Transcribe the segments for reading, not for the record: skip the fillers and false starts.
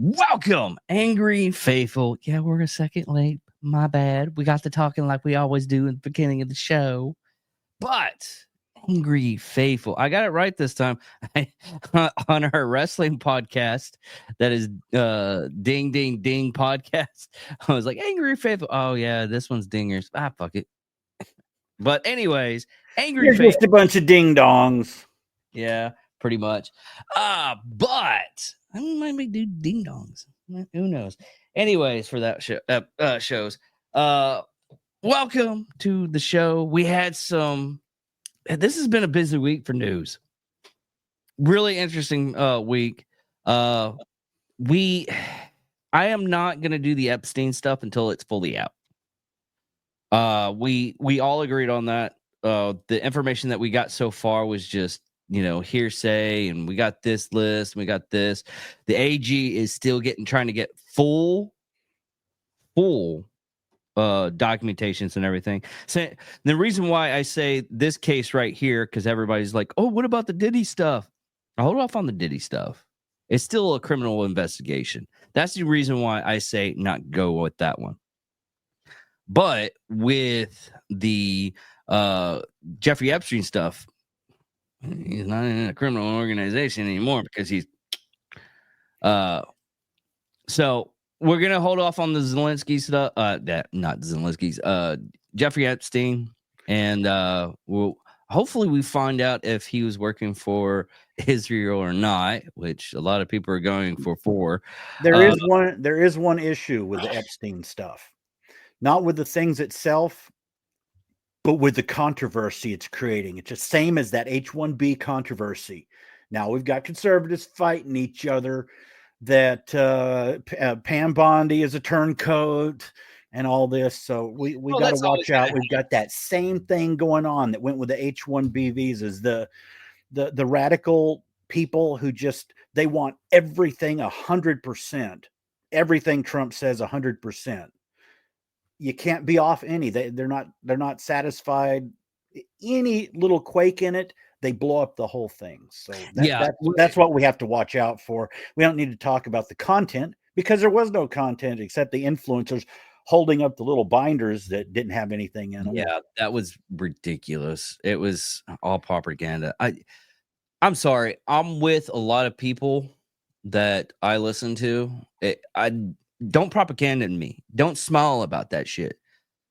Welcome, Angry Faithful. Yeah, we're a second late. My bad. We got to talking like we always do in the beginning of the show. But Angry Faithful, I got it right this time. On our wrestling podcast, that is Ding Ding Ding podcast. I was like, Angry Faithful. Oh, yeah, this one's Dingers. Fuck it. But anyways, Angry You're Faithful. just a bunch of ding dongs. Yeah, pretty much. But I might do ding dongs. Who knows? Anyways, for that shows. Welcome to the show. We had some. This has been a busy week for news. Really interesting week. I am not gonna do the Epstein stuff until it's fully out. We all agreed on that. The information that we got so far was just hearsay, and we got this list, and we got this. The AG is still trying to get full documentations and everything. So the reason why I say this case right here, because everybody's like, oh, what about the Diddy stuff? I'll hold off on the Diddy stuff. It's still a criminal investigation. That's the reason why I say not go with that one. But with the Jeffrey Epstein stuff, he's not in a criminal organization anymore because he's so we're gonna hold off on the Zelenskyy stuff. Not Zelensky's Jeffrey Epstein, and we'll hopefully we find out if he was working for Israel or not, which a lot of people are going for. There is one issue with the Epstein stuff. Not with the things itself, but with the controversy it's creating. It's the same as that H-1B controversy. Now we've got conservatives fighting each other, that Pam Bondi is a turncoat and all this. So we got to watch out. We've got that same thing going on that went with the H-1B visas. The radical people who they want everything 100%. Everything Trump says 100%. You can't be off any. They're not satisfied. Any little quake in it, they blow up the whole thing. So that's what we have to watch out for. We don't need to talk about the content because there was no content except the influencers holding up the little binders that didn't have anything in them. Yeah, that was ridiculous. It was all propaganda. I'm sorry. I'm with a lot of people that I listen to. Don't propaganda me. Don't smile about that shit.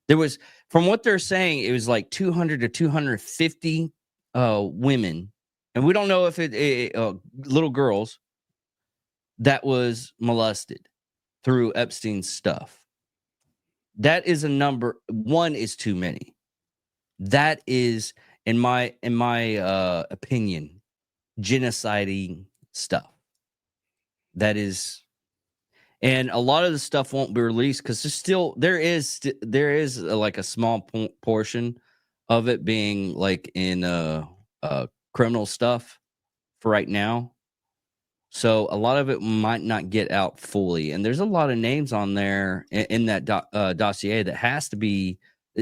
There was, from what they're saying, it was like 200 to 250 women, and we don't know if it little girls that was molested through Epstein's stuff. That is a number. One is too many. That is, in my opinion, genociding stuff. That is. And a lot of the stuff won't be released because there is like a small portion of it being like in criminal stuff for right now. So a lot of it might not get out fully. And there's a lot of names on there in that dossier that has to be.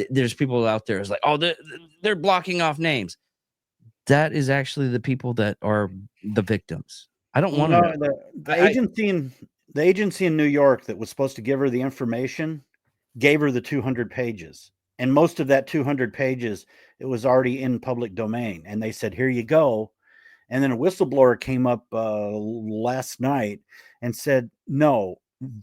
There's people out there who's like, oh, they're blocking off names. That is actually the people that are the victims. I don't want to know. The agency in New York that was supposed to give her the information gave her the 200 pages. And most of that 200 pages, it was already in public domain. And they said, here you go. And then a whistleblower came up last night and said, no,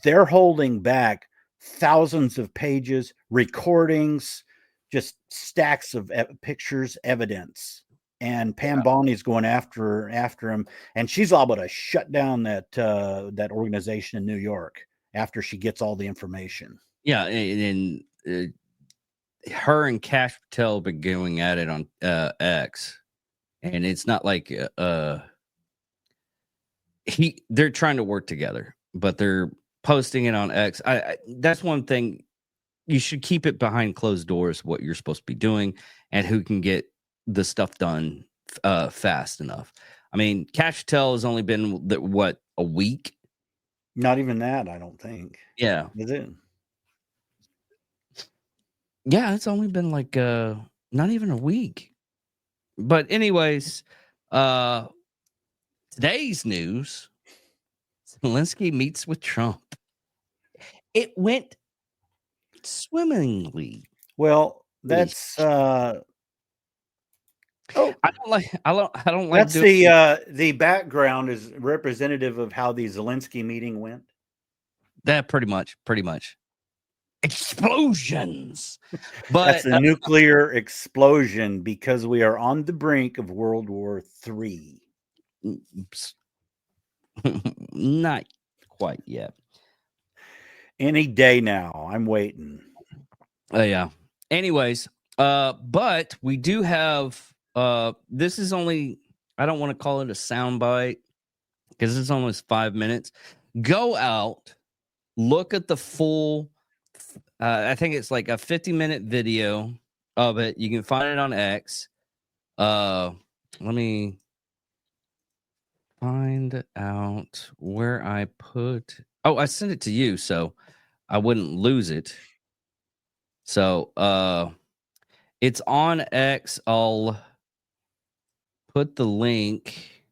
they're holding back thousands of pages, recordings, just stacks of pictures, evidence. And Pam Bondi's going after him, and she's liable to shut down that organization in New York after she gets all the information. Yeah, and her and Cash Patel been going at it on X, and it's not like they're trying to work together, but they're posting it on X. That's one thing. You should keep it behind closed doors, what you're supposed to be doing, and who can get the stuff done fast enough. I mean, Cash Patel has only been a week? Not even that, I don't think. Yeah. Is it? Yeah, it's only been like not even a week. But anyways, today's news Zelensky meets with Trump. It went swimmingly. Well, that's I don't like that's doing the background is representative of how the Zelensky meeting went. that pretty much. Explosions. But That's a nuclear explosion because we are on the brink of World War III. not quite yet. Any day now. I'm waiting. Yeah. Anyways, but we do have this is only, I don't want to call it a soundbite because it's almost 5 minutes. Go out, look at the full I think it's like a 50-minute video of it. You can find it on X. Let me find out where I put. Oh, I sent it to you, so I wouldn't lose it. So it's on X. I'll put the link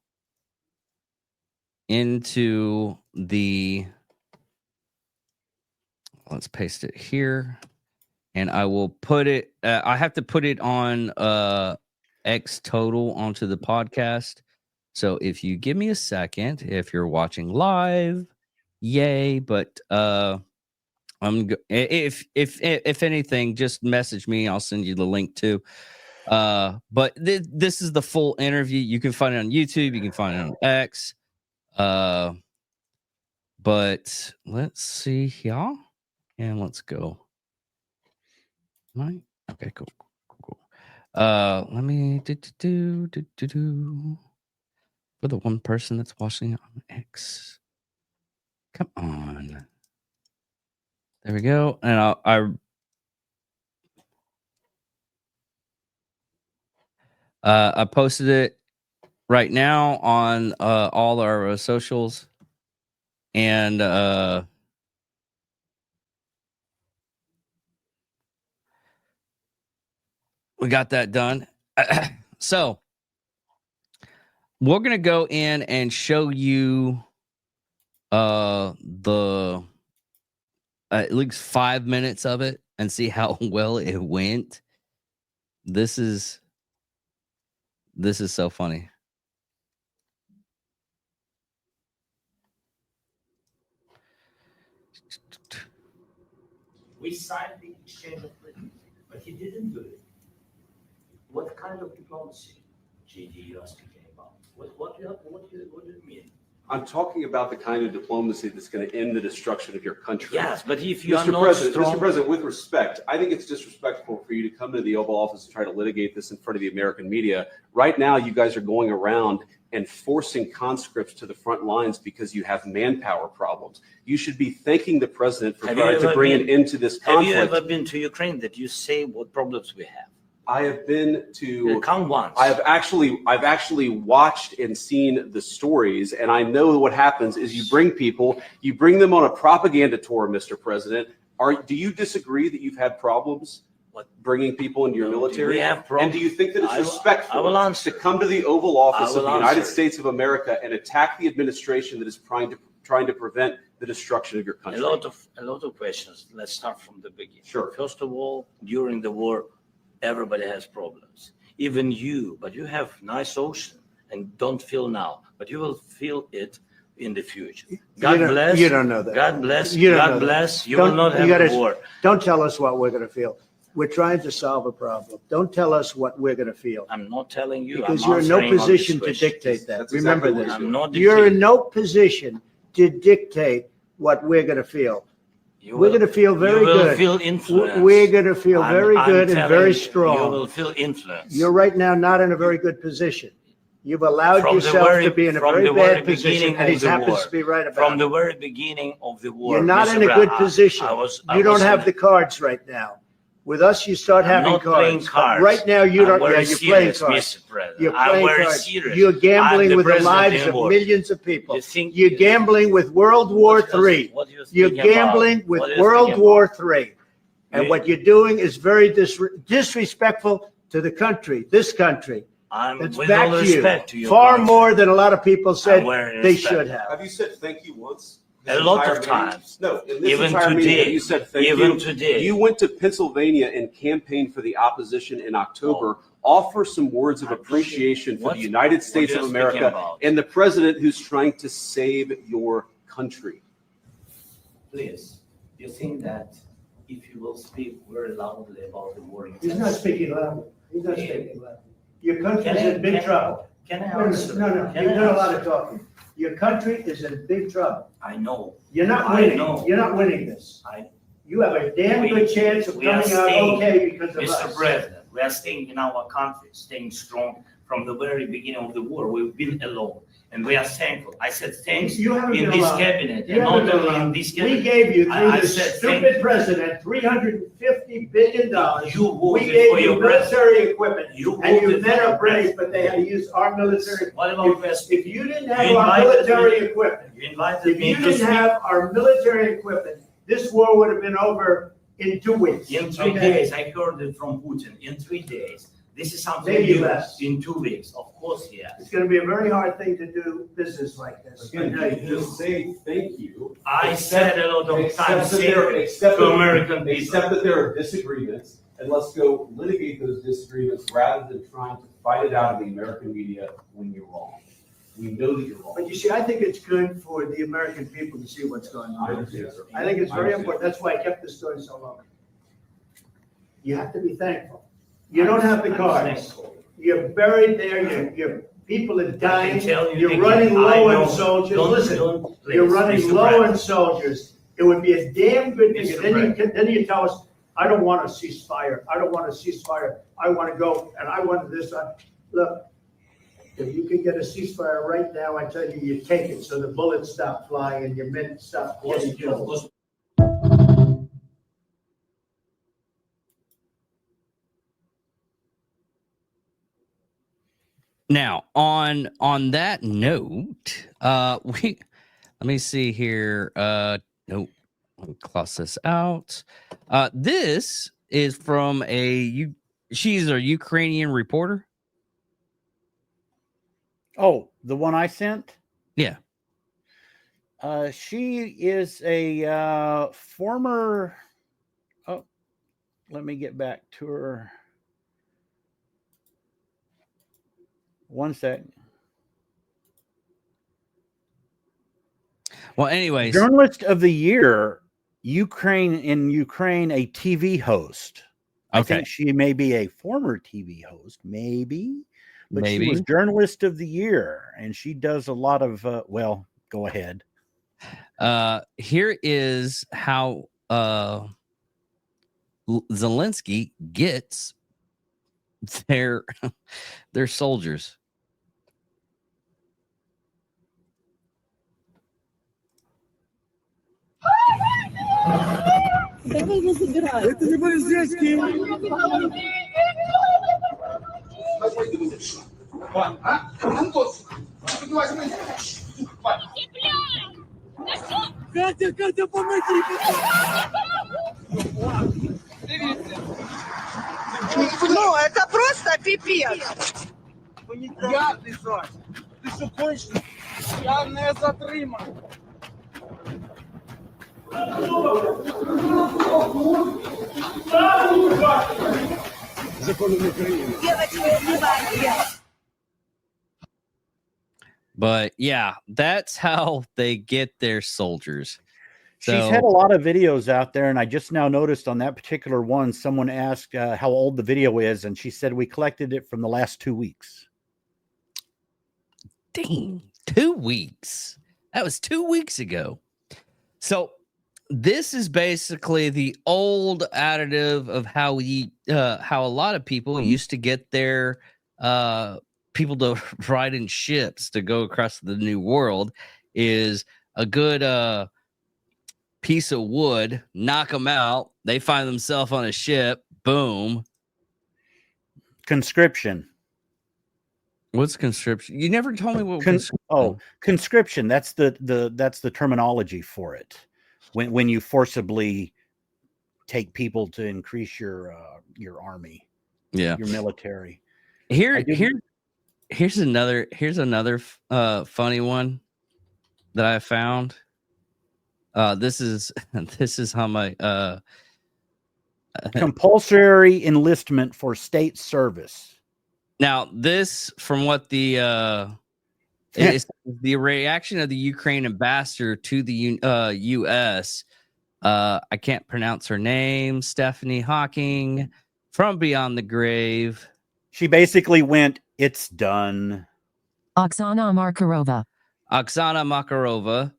into the, let's paste it here, and I will put it, I have to put it on X total onto the podcast. So if you give me a second, if you're watching live, yay, but if anything, just message me, I'll send you the link too. But this is the full interview. You can find it on YouTube, you can find it on X. But let's see here, and let's go. Okay, cool. Let me do for the one person that's watching it on X. Come on. There we go. And I posted it right now on all our socials, and we got that done. So we're gonna go in and show you the at least 5 minutes of it and see how well it went. This is so funny. We signed the exchange of prisoners, but he didn't do it. What kind of diplomacy, JD, you are speaking about? What do you mean? I'm talking about the kind of diplomacy that's going to end the destruction of your country. Yes, but if you are Mr. not President, strong... Mr. President, with respect, I think it's disrespectful for you to come to the Oval Office and try to litigate this in front of the American media. Right now, you guys are going around and forcing conscripts to the front lines because you have manpower problems. You should be thanking the president for trying to bring an end to this conflict. Have you ever been to Ukraine that you say what problems we have? I have been to count once. I've actually watched and seen the stories, and I know what happens is you bring them on a propaganda tour, Mr. President. Do you disagree that you've had problems bringing people into your military? We have problems. And do you think that it's respectful to come to the Oval Office of the United States of America and attack the administration that is trying to prevent the destruction of your country? A lot of questions. Let's start from the beginning. Sure. First of all, during the war, everybody has problems, even you, but you have nice ocean and don't feel now, but you will feel it in the future. God bless. You don't know that. God bless. You don't God know that. bless. You will not have a war. Don't tell us what we're going to feel. We're trying to solve a problem. Don't tell us what we're going to feel. I'm not telling you. Because you're in no position to dictate that. That's Remember exactly this. what I'm not You're in dictating. no position to dictate what we're going to feel. We're going to feel very You will good. feel influence. We're going to feel very good and very strong. You will feel influence. You're right now not in a very good position. You've allowed yourself to be in a very bad position, and he happens to be right about From it. the very beginning of the war. You're not Mr. in a good Brown, position. You don't have the cards right now. With us, you start having not playing cards. cards. Right now, you I'm don't. very Yeah, you're playing serious, cards. Mr. President. You're I'm playing very cards. serious. You're gambling I'm with the president lives of anymore. millions of people. You think- You're gambling with World War III. What do you You're think about? gambling with What do you World think War about? III. And You- what you're doing is very disrespectful to the country, this country. That's with back all to you. respect to your Far country, more than a lot of people said I'm wearing they respect. should have. Have you said thank you once? A lot of Meeting? times. No, in this Even entire meeting, today. have you said thank Even you? today. You went to Pennsylvania and campaigned for the opposition in October. Offer some words of appreciation for the United States of America and the president who's trying to save your country. Please, you think that if you will speak very loudly about the war in He's not speaking loudly. He's not speaking loudly. Your country is in big trouble. Can I No, answer? no. Can You've I done a lot answer? of talking. Your country is in big trouble. I know. You're not I winning. know. You're not winning this. I- You have a damn good chance of we are coming out staying, okay because of Mr. us. President, we are staying in our country, staying strong from the very beginning of the war. We've been alone, and we are thankful. I said thanks You haven't in been this alone. cabinet, You and haven't not been only in alone. this We cabinet. gave you, through I this said stupid president, $350 billion. You We voted gave for you your president. military equipment. You And you voted men for are your brave, president. but they had to use our military. What about West? If you didn't have You our invited military me. equipment, You invited if me you to didn't speak. have our military equipment, this war would have been over in 2 weeks. In 3 Okay? days, I heard it from Putin. In 3 days, this is something Maybe new. less. In 2 weeks, of course, yes. It's gonna be a very hard thing to do business like this. Again, you just say thank you. I said a lot of Except times that there- thank you except to that- American people. Except that there are disagreements, and let's go litigate those disagreements rather than trying to fight it out of the American media when you're wrong. We know that you're But wrong. you see, I think it's good for the American people to see what's going I on. understand, sir. I think it's I very understand. important. That's why I kept this story so long. You have to be thankful. You don't have the I'm cards. thankful. You're buried there, your people are I dying, can tell you you're again, running I low know. on soldiers. Listen, Please, you're running Mr. low on President. soldiers. It would be a damn good thing. Mr. Then you tell us, I don't want a ceasefire. I don't want a ceasefire. I want to go and I want this. Look, if you can get a ceasefire right now, I tell you, you take it so the bullets stop flying and your men stop Yes, getting of killed. course. Now, on that note, we let me see here. Nope. Let me cross this out. This is from she's a Ukrainian reporter. Oh, the one I sent? Yeah. She is a former. Oh, let me get back to her. One second. Well, anyways, Journalist of the Year, Ukraine, a TV host. I okay, think she may be a former TV host, maybe, but she was maybe. Journalist of the Year, and she does a lot of. Well, go ahead. Here is how Zelenskyy gets their soldiers. Давай его забирай. Это не полицейский. Катя, помоги! Ну, это просто пипец. Я лежать. Ти що кончиш? Я не затриманий. Законом України. Девочки, убивайте. But yeah, that's how they get their soldiers. She's had a lot of videos out there, and I just now noticed on that particular one, someone asked how old the video is, and she said we collected it from the last 2 weeks. Dang, 2 weeks. That was 2 weeks ago. So this is basically the old additive of how how a lot of people used to get their people to ride in ships to go across the new world. Is a good piece of wood, knock them out, they find themselves on a ship, boom. Conscription. What's conscription? You never told me what conscription. That's the terminology for it. When you forcibly take people to increase your army, yeah, your military. Here Here's another funny one that I found. This is how my Compulsory enlistment for state service. now this from what the it's the reaction of the Ukraine ambassador to the U.S. I can't pronounce her name. Stephanie Hawking from Beyond the Grave. She basically went, "It's done." Oksana Markarova. Oksana Makarova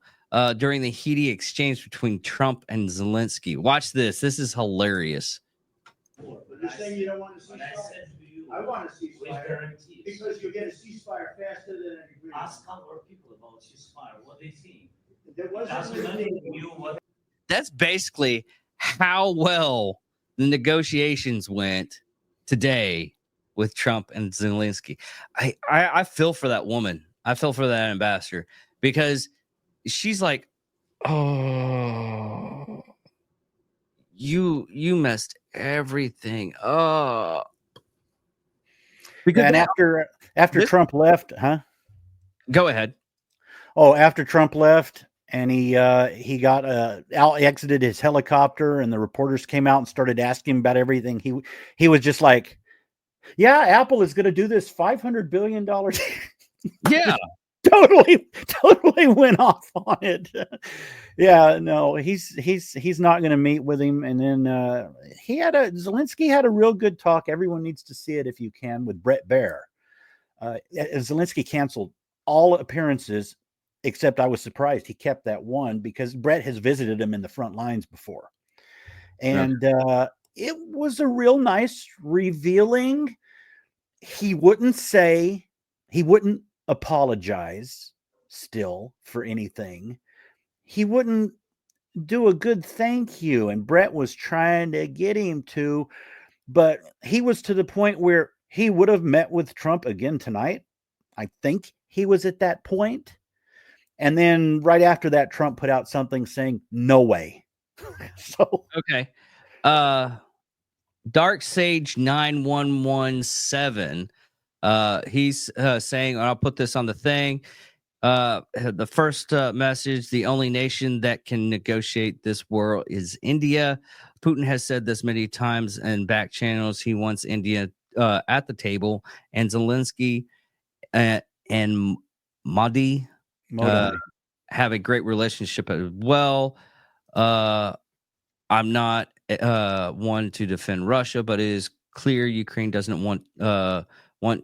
during the heated exchange between Trump and Zelensky. Watch this. This is hilarious. But you're saying you don't want to ceasefire? I want a ceasefire because you get a ceasefire faster than an agreement. Ask our people about ceasefire, what they think. There wasn't anything. That's basically how well the negotiations went today with Trump and Zelensky. I feel for that woman. I feel for that ambassador because she's like, oh, you messed everything up. Because And after Trump left, huh? Go ahead. Oh, after Trump left and he got exited his helicopter and the reporters came out and started asking about everything. He was just like, yeah, Apple is going to do this $500 billion. Yeah. totally went off on it. Yeah, no, he's not going to meet with him. And then Zelensky had a real good talk. Everyone needs to see it if you can, with Brett Baer. Zelensky canceled all appearances, except I was surprised he kept that one because Brett has visited him in the front lines before. And it was a real nice, revealing. He wouldn't apologize still for anything. He wouldn't do a good thank you. And Brett was trying to get him to, but he was to the point where he would have met with Trump again tonight. I think he was at that point. And then right after that, Trump put out something saying, no way. So, okay. Dark Sage 9117. He's saying, and I'll put this on the thing. The first message: the only nation that can negotiate this war is India. Putin has said this many times in back channels. He wants India at the table, and Zelensky and Modi have a great relationship as well. I'm not one to defend Russia, but it is clear Ukraine doesn't want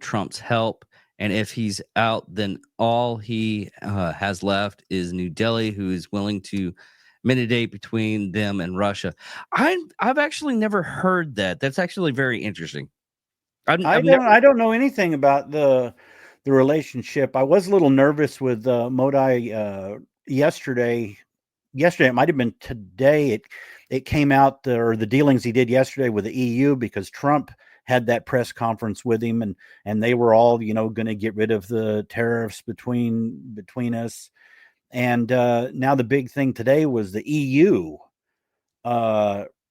Trump's help. And if he's out, then all he has left is New Delhi, who is willing to mediate between them and Russia. I've actually never heard that. That's actually very interesting. I don't know anything about the relationship. I was a little nervous with Modi yesterday. Yesterday, it might have been today. It came out, or the dealings he did yesterday with the EU, because Trump had that press conference with him, and they were all, going to get rid of the tariffs between us. And now the big thing today was the EU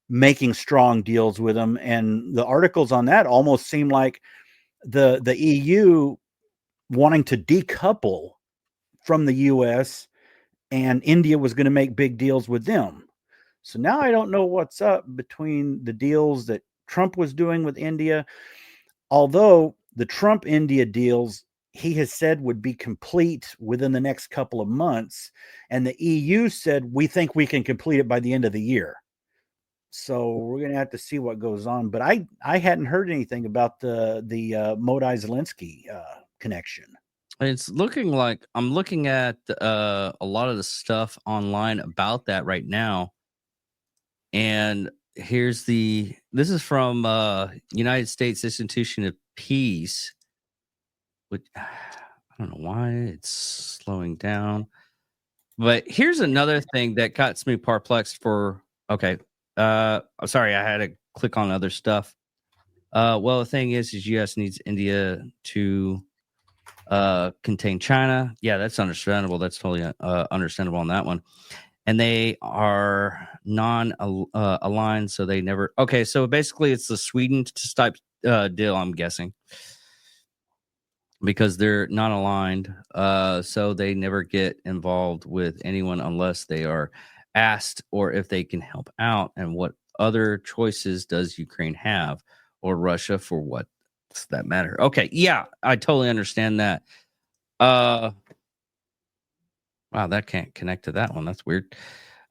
making strong deals with them, and the articles on that almost seem like the EU wanting to decouple from the US, and India was going to make big deals with them. So now I don't know what's up between the deals that Trump was doing with India, although the Trump-India deals he has said would be complete within the next couple of months, and the EU said we think we can complete it by the end of the year. So we're going to have to see what goes on. But I hadn't heard anything about the Modi-Zelensky connection. It's looking like I'm looking at a lot of the stuff online about that right now. And this is from United States Institution of Peace, which I don't know why it's slowing down. But here's another thing that got me perplexed sorry, I had to click on other stuff. Well, the thing is US needs India to contain China. Yeah, that's understandable. That's totally understandable on that one. And they are non-aligned, so they never. Okay, so basically, it's the Sweden type deal, I'm guessing. because they're not aligned. So they never get involved with anyone unless they are asked or if they can help out. And what other choices does Ukraine have, or Russia, for what does that matter? Okay, yeah, I totally understand that. Wow, that can't connect to that one. That's weird.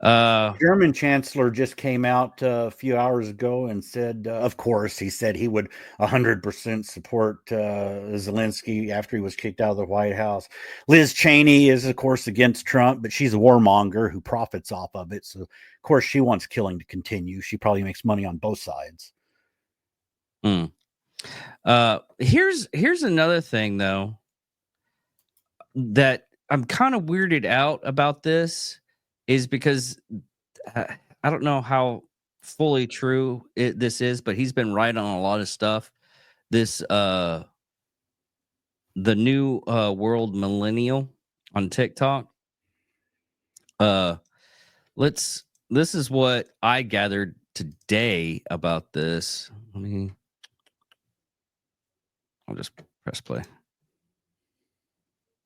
German chancellor just came out a few hours ago and said, of course, he said he would 100% support Zelensky after he was kicked out of the White House. Liz Cheney is, of course, against Trump, but she's a warmonger who profits off of it. So, of course, she wants killing to continue. She probably makes money on both sides. Here's another thing, though, that I'm kind of weirded out about this, is because I don't know how fully true this is, but he's been right on a lot of stuff. This the new world millennial on TikTok. This is what I gathered today about this. I'll just press play.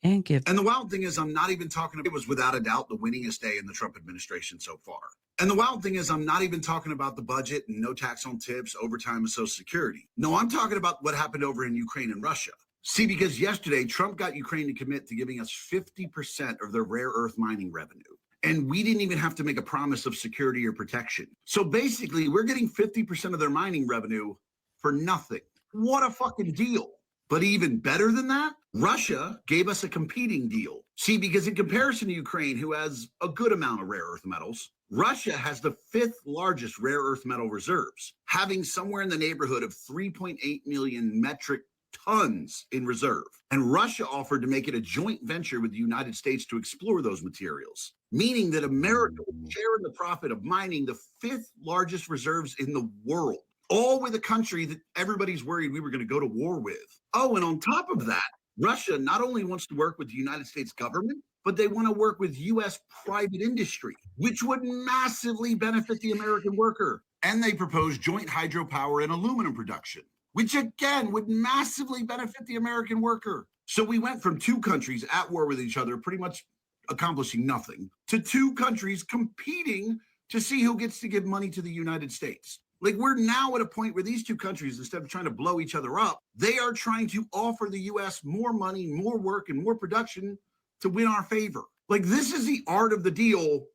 And the wild thing is, I'm not even talking about, it was without a doubt the winningest day in the Trump administration so far. And the wild thing is, I'm not even talking about the budget and no tax on tips, overtime, and Social Security. No, I'm talking about what happened over in Ukraine and Russia. See, because yesterday, Trump got Ukraine to commit to giving us 50% of their rare earth mining revenue. And we didn't even have to make a promise of security or protection. So basically, we're getting 50% of their mining revenue for nothing. What a fucking deal. But even better than that, Russia gave us a competing deal. See, because in comparison to Ukraine, who has a good amount of rare earth metals, Russia has the 5th largest rare earth metal reserves, having somewhere in the neighborhood of 3.8 million metric tons in reserve. And Russia offered to make it a joint venture with the United States to explore those materials, meaning that America would share in the profit of mining the 5th largest reserves in the world, all with a country that everybody's worried we were going to go to war with. Oh, and on top of that, Russia not only wants to work with the United States government, but they want to work with U.S. private industry, which would massively benefit the American worker. And they propose joint hydropower and aluminum production, which again would massively benefit the American worker. So we went from 2 countries at war with each other, pretty much accomplishing nothing, to 2 countries competing to see who gets to give money to the United States. Like, we're now at a point where these 2 countries, instead of trying to blow each other up, they are trying to offer the U.S. more money, more work, and more production to win our favor. Like, this is the art of the deal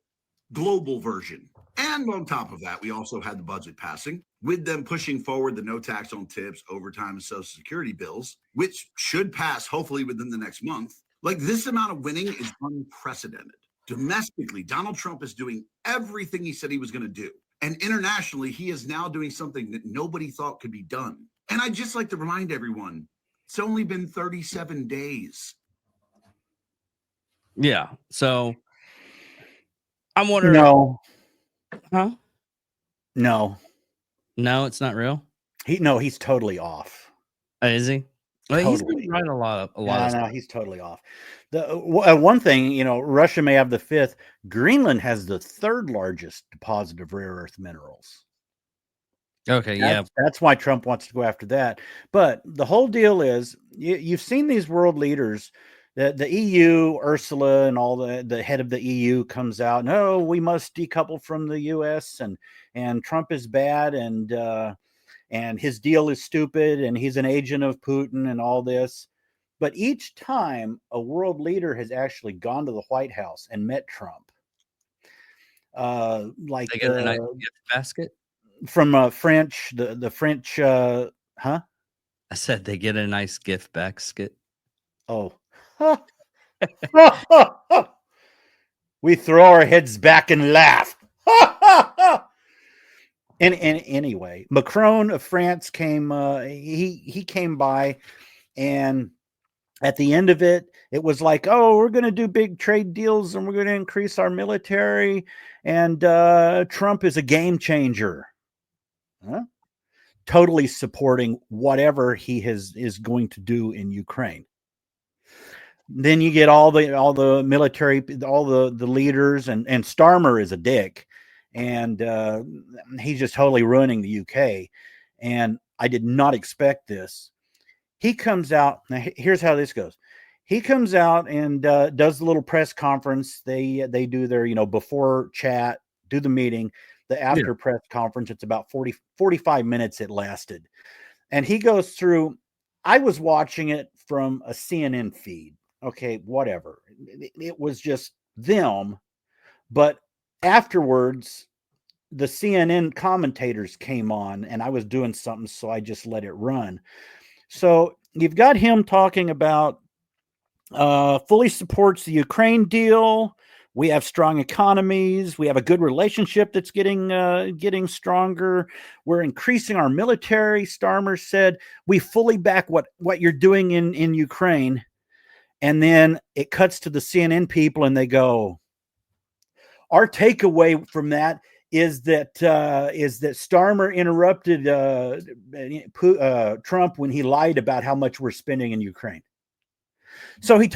global version. And on top of that, we also had the budget passing, with them pushing forward the no tax on tips, overtime, and Social Security bills, which should pass hopefully within the next month. Like, this amount of winning is unprecedented. Domestically, Donald Trump is doing everything he said he was going to do. And internationally, he is now doing something that nobody thought could be done. And I'd just like to remind everyone, it's only been 37 days. yeah, so I'm wondering. No, Huh? no, It's not real. he's totally off. Is he? Well, he's Totally. been writing a lot of No, he's totally off. The one thing, Russia may have the 5th. Greenland has the 3rd largest deposit of rare earth minerals. Okay, That's why Trump wants to go after that. But the whole deal is, you've seen these world leaders, the EU, Ursula, and all the head of the EU comes out. No, we must decouple from the U.S. and Trump is bad and his deal is stupid and he's an agent of Putin and all this. But each time a world leader has actually gone to the White House and met Trump, like they get a nice gift basket. From French, the French, huh? I said they get a nice gift basket. Oh, we throw our heads back and laugh. And anyway, Macron of France came. He came by, and at the end of it, it was like, oh, we're going to do big trade deals and we're going to increase our military. And Trump is a game changer. Huh? Totally supporting whatever he is going to do in Ukraine. Then you get all the military, all the leaders, and Starmer is a dick. And he's just totally ruining the UK. And I did not expect this. he comes out. Now, here's how this goes. He comes out and does the little press conference. They do their, before chat, do the meeting, the after press conference. It's about 45 minutes it lasted. And he goes through, I was watching it from a CNN feed. Okay, whatever. It was just them. But afterwards, the CNN commentators came on and I was doing something, so I just let it run. So you've got him talking about fully supports the Ukraine deal. We have strong economies. We have a good relationship that's getting stronger. We're increasing our military. Starmer said we fully back what you're doing in Ukraine. And then it cuts to the CNN people, and they go, "Our takeaway from that is that Starmer interrupted Trump when he lied about how much we're spending in Ukraine." So they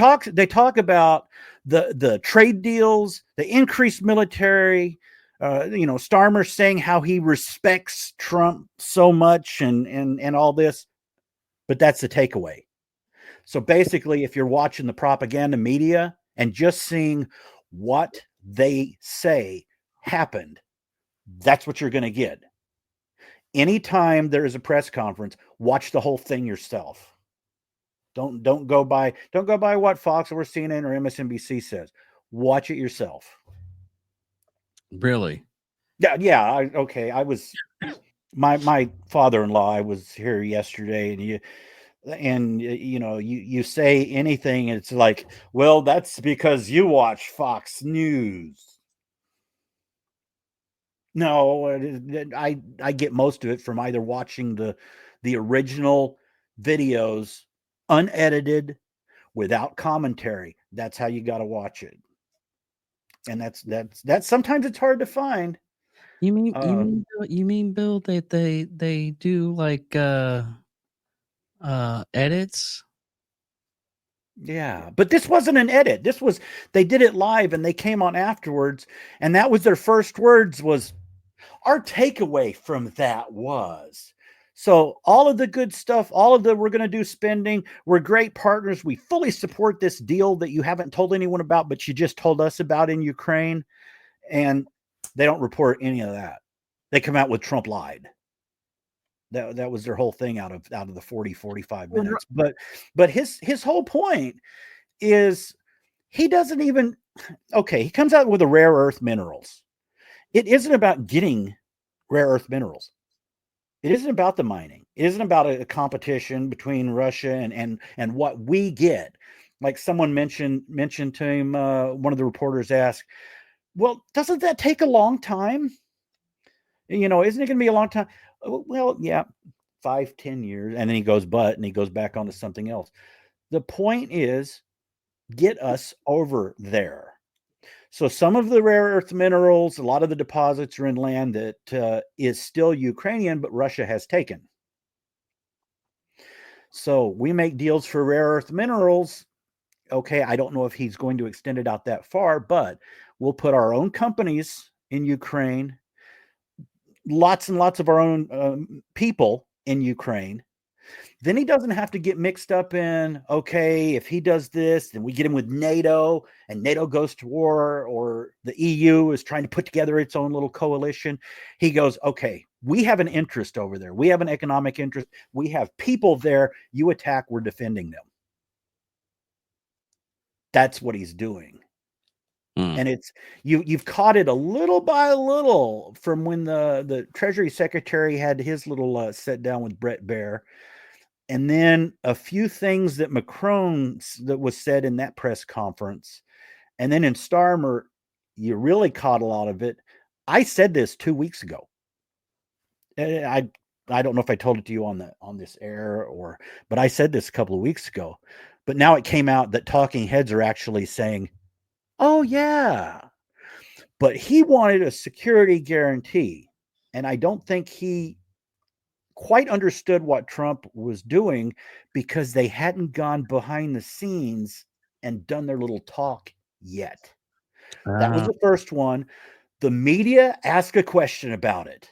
talk about the trade deals, the increased military, Starmer saying how he respects Trump so much and all this, but that's the takeaway. So basically, if you're watching the propaganda media and just seeing what they say happened, that's what you're going to get. Anytime there is a press conference, watch the whole thing yourself. Don't go by what Fox or CNN or MSNBC says. Watch it yourself. Really? Yeah. I was my father-in-law. I was here yesterday, and you say anything, and it's like, well, that's because you watch Fox News. No, I get most of it from either watching the original videos unedited without commentary. That's how you got to watch it. And that's sometimes it's hard to find. You mean Bill, that they do like edits? Yeah, but this wasn't an edit. They did it live and they came on afterwards, and that was their first words was, our takeaway from that was. So all of the good stuff, all of the we're going to do spending, we're great partners. We fully support this deal that you haven't told anyone about, but you just told us about in Ukraine. And they don't report any of that. They come out with Trump lied. That was their whole thing out of the 45 minutes. But his whole point is he doesn't even, okay, he comes out with the rare earth minerals. It isn't about getting rare earth minerals. It isn't about the mining. It isn't about a competition between Russia and what we get. Like someone mentioned to him, one of the reporters asked, well, doesn't that take a long time? Isn't it going to be a long time? Well, yeah, 5-10 years. And then he goes back onto something else. The point is, get us over there. So some of the rare earth minerals, a lot of the deposits are in land that is still Ukrainian, but Russia has taken. So we make deals for rare earth minerals. Okay, I don't know if he's going to extend it out that far, but we'll put our own companies in Ukraine, lots and lots of our own people in Ukraine. Then he doesn't have to get mixed up in, okay, if he does this, then we get him with NATO and NATO goes to war, or the EU is trying to put together its own little coalition. He goes, okay, we have an interest over there. We have an economic interest. We have people there. You attack, we're defending them. That's what he's doing. And it's you've caught it a little by a little from when the Treasury Secretary had his little sit down with Brett Baer. And then a few things that that was said in that press conference. And then in Starmer, you really caught a lot of it. I said this 2 weeks ago. I don't know if I told it to you on this air but I said this a couple of weeks ago. But now it came out that talking heads are actually saying, oh yeah. But he wanted a security guarantee. And I don't think he quite understood what Trump was doing because they hadn't gone behind the scenes and done their little talk yet. That was the first one. The media asked a question about it.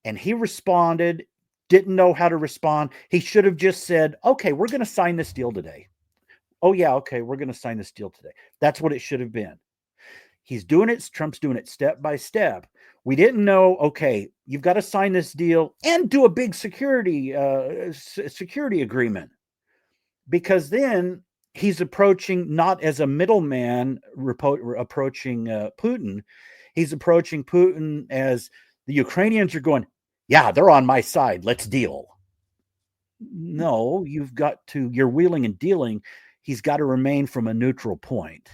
And he responded didn't know how to respond. He should have just said, okay, we're going to sign this deal today. Oh, yeah, okay, we're going to sign this deal today. That's what it should have been. He's doing it. Trump's doing it step by step. We didn't know, okay, you've got to sign this deal and do a big security agreement, because then he's approaching not as a middleman approaching Putin. He's approaching Putin as the Ukrainians are going, yeah, they're on my side. Let's deal. No, you're wheeling and dealing. He's got to remain from a neutral point.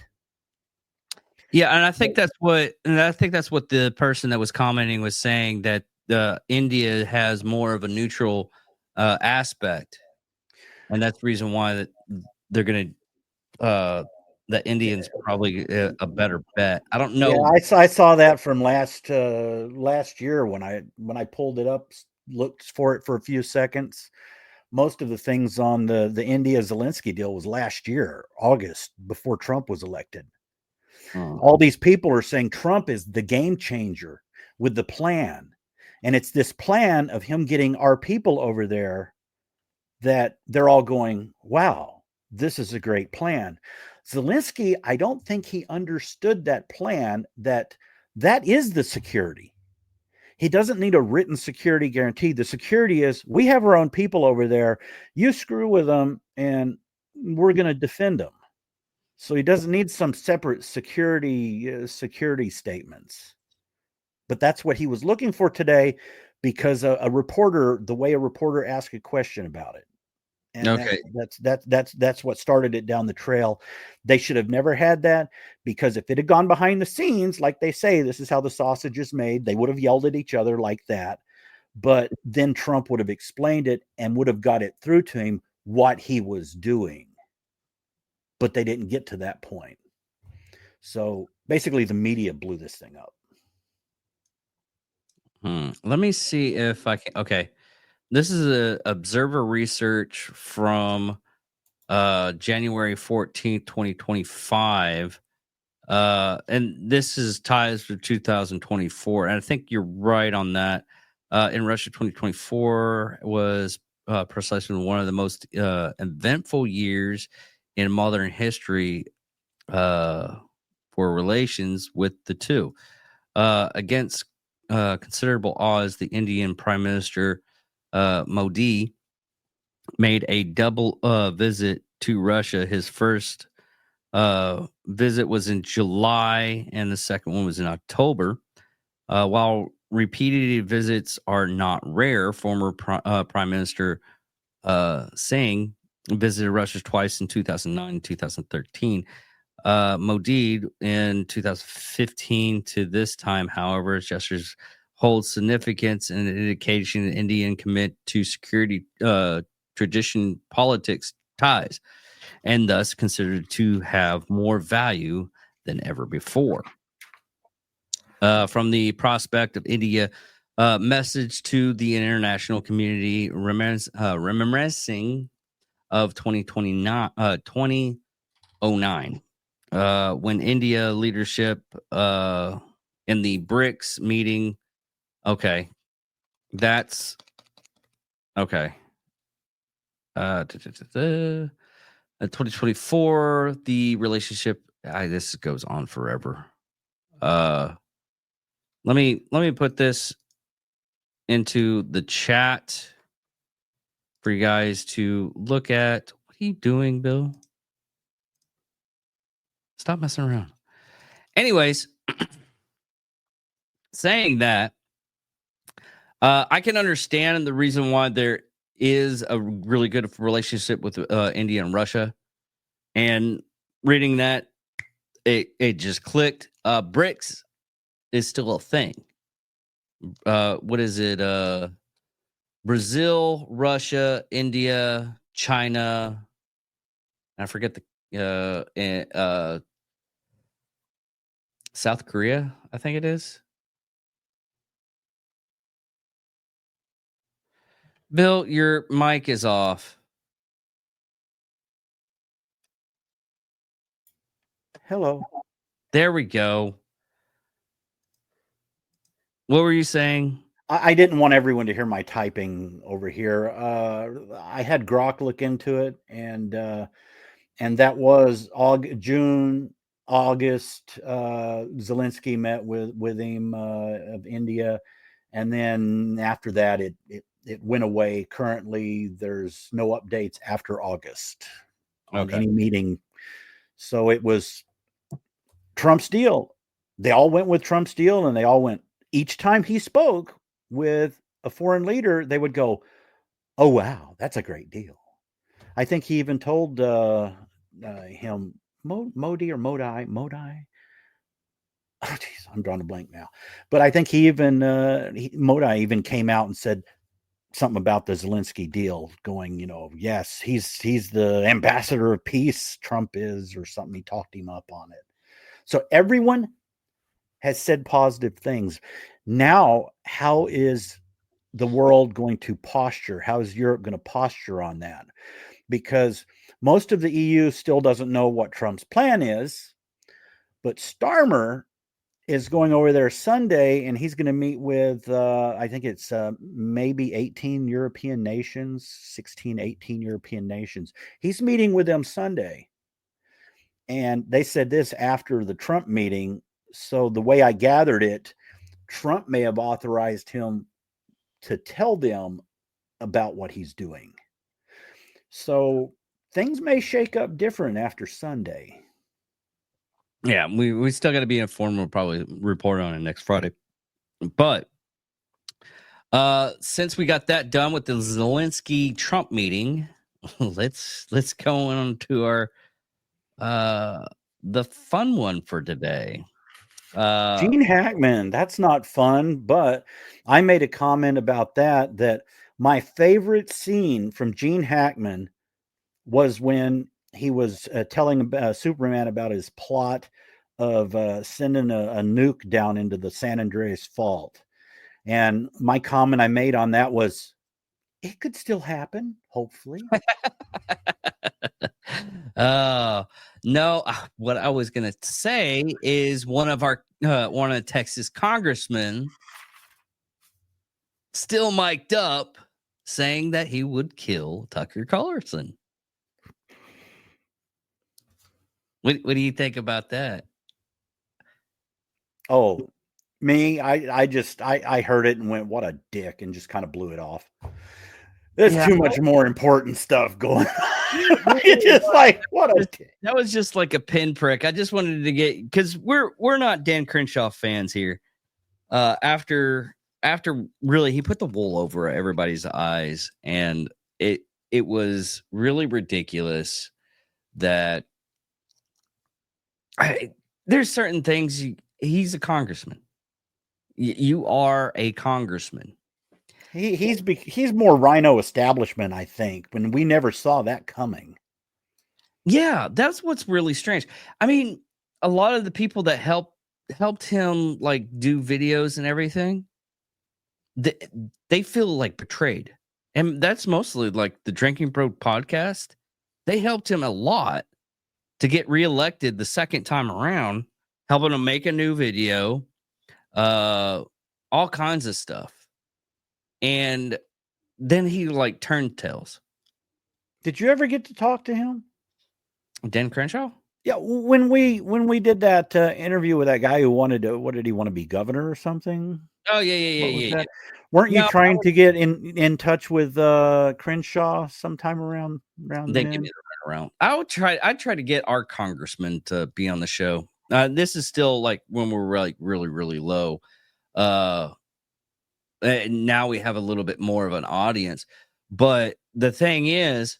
Yeah, and I think that's what the person that was commenting was saying, that India has more of a neutral aspect, and that's the reason why that they're going to the Indians probably a better bet. I don't know. Yeah, I saw that from last year when I pulled it up, looked for it for a few seconds. Most of the things on the India Zelenskyy deal was last year, August, before Trump was elected. All these people are saying Trump is the game changer with the plan. And it's this plan of him getting our people over there that they're all going, wow, this is a great plan. Zelenskyy, I don't think he understood that plan, that is the security. He doesn't need a written security guarantee. The security is, we have our own people over there. You screw with them and we're going to defend them. So he doesn't need some separate security statements. But that's what he was looking for today, because the way a reporter asked a question about it. And okay, that's what started it down the trail. They should have never had that, because if it had gone behind the scenes, like they say, this is how the sausage is made, they would have yelled at each other like that. But then Trump would have explained it and would have got it through to him what he was doing. But they didn't get to that point. So basically the media blew this thing up. Let me see if I can. Okay. This is a observer research from January 14th, 2025. And this is ties for 2024. And I think you're right on that. In Russia, 2024 was precisely one of the most eventful years in modern history for relations with the two. Against considerable odds, the Indian Prime Minister Modi made a double visit to Russia. His first visit was in July, and the second one was in October. While repeated visits are not rare, former Prime Minister Singh visited Russia twice in 2009 and 2013. Modi in 2015 to this time, however, his gestures hold significance and an indication that Indian commit to security tradition politics ties, and thus considered to have more value than ever before. From the prospect of India, message to the international community reminiscing of 2009, when India leadership in the BRICS meeting. Okay, that's okay. 2024, the relationship. This goes on forever. Let me put this into the chat for you guys to look at. What are you doing, Bill? Stop messing around. Anyways, saying that, I can understand the reason why there is a really good relationship with India and Russia. And reading that, it just clicked. BRICS is still a thing. What is it? Brazil, Russia, India, China. I forget the South Korea, I think it is. Bill, your mic is off. Hello. There we go. What were you saying? I didn't want everyone to hear my typing over here. I had Grok look into it, and that was June, August. Zelensky met with him of India, and then after that, it went away. Currently, there's no updates after August on any meeting. So it was Trump's deal. They all went with Trump's deal, and they all went. Each time he spoke with a foreign leader, they would go, "Oh wow, that's a great deal." I think he even told him Modi. Oh, geez, I'm drawing a blank now. But I think he even Modi even came out and said something about the Zelensky deal, going, yes, he's the ambassador of peace. Trump is, or something. He talked him up on it. So everyone has said positive things. Now, how is the world going to posture? How is Europe going to posture on that? Because most of the EU still doesn't know what Trump's plan is, but Starmer is going over there Sunday, and he's going to meet with, I think it's maybe 18 European nations, 16, 18 European nations. He's meeting with them Sunday. And they said this after the Trump meeting. So the way I gathered it, Trump may have authorized him to tell them about what he's doing. So things may shake up different after Sunday. Yeah, we still got to be informed. We'll probably report on it next Friday. But since we got that done with the Zelensky Trump meeting, let's go on to our the fun one for today. Gene Hackman, that's not fun, but I made a comment about that my favorite scene from Gene Hackman was when he was telling Superman about his plot of sending a nuke down into the San Andreas Fault. And my comment I made on that was, it could still happen, hopefully. No, what I was going to say is one of the Texas congressmen still mic'd up saying that he would kill Tucker Carlson. What do you think about that? Oh, me, I heard it and went, what a dick, and just kind of blew it off. There's too much more important stuff going on. It's just like, what a dick. That was just like a pinprick. I just wanted to get, because we're not Dan Crenshaw fans here. After really, he put the wool over everybody's eyes, and it was really ridiculous that there's certain things. He's a congressman. You are a congressman. He's more rhino establishment, I think, when we never saw that coming. Yeah, that's what's really strange. I mean, a lot of the people that helped him like do videos and everything, they feel like betrayed. And that's mostly like the Drinking Bro podcast. They helped him a lot to get reelected the second time around, helping him make a new video, all kinds of stuff. And then he like turned tails. Did you ever get to talk to him? Dan Crenshaw? Yeah, when we did that interview with that guy who wanted to, what did he want to be, governor or something? Oh yeah. Weren't you trying to get in touch with Crenshaw sometime around They then? give me the runaround. I'd try to get our congressman to be on the show. This is still like when we're like really, really low. And now we have a little bit more of an audience. But the thing is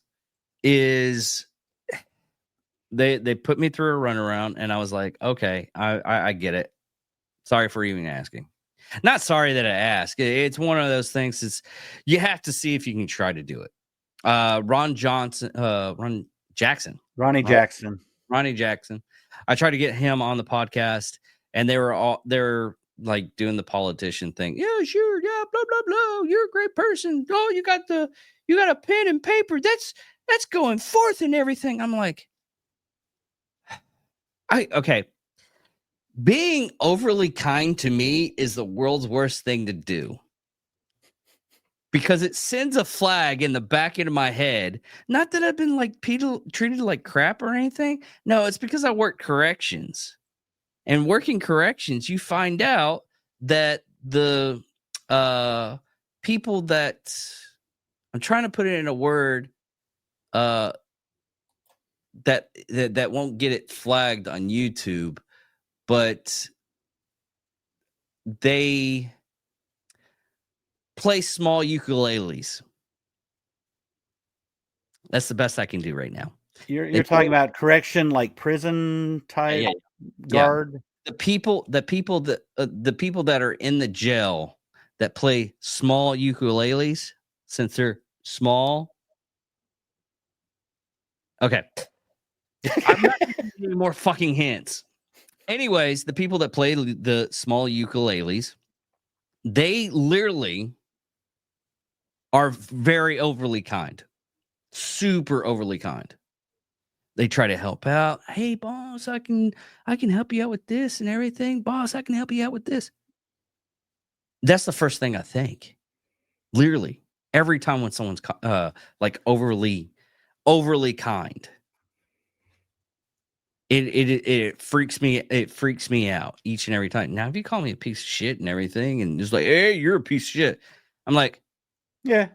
they put me through a runaround, and I was like, okay, I get it. Sorry for even asking. Not sorry that I asked. It's one of those things. It's you have to see if you can try to do it. Ronnie Jackson. I tried to get him on the podcast, and they're like doing the politician thing. Yeah, sure, yeah, blah blah blah. You're a great person. Oh, you got a pen and paper. That's going forth and everything. I'm like, okay. Being overly kind to me is the world's worst thing to do. because it sends a flag in the back end of my head. Not that I've been like treated like crap or anything. No, it's because I work corrections. And working corrections, you find out that the people that I'm trying to put it in a word that won't get it flagged on YouTube, but they play small ukuleles. That's the best I can do right now. You're talking about correction, like prison type guard. The people that are in the jail that play small ukuleles, since they're small. Okay. I'm not giving you any more fucking hints. Anyways, the people that play the small ukuleles, they literally are very overly kind. Super overly kind. They try to help out. Hey, boss, I can help you out with this and everything. Boss, I can help you out with this. That's the first thing I think. Literally, every time when someone's like overly kind, it freaks me. It freaks me out each and every time. Now, if you call me a piece of shit and everything, and just like, hey, you're a piece of shit, I'm like, yeah,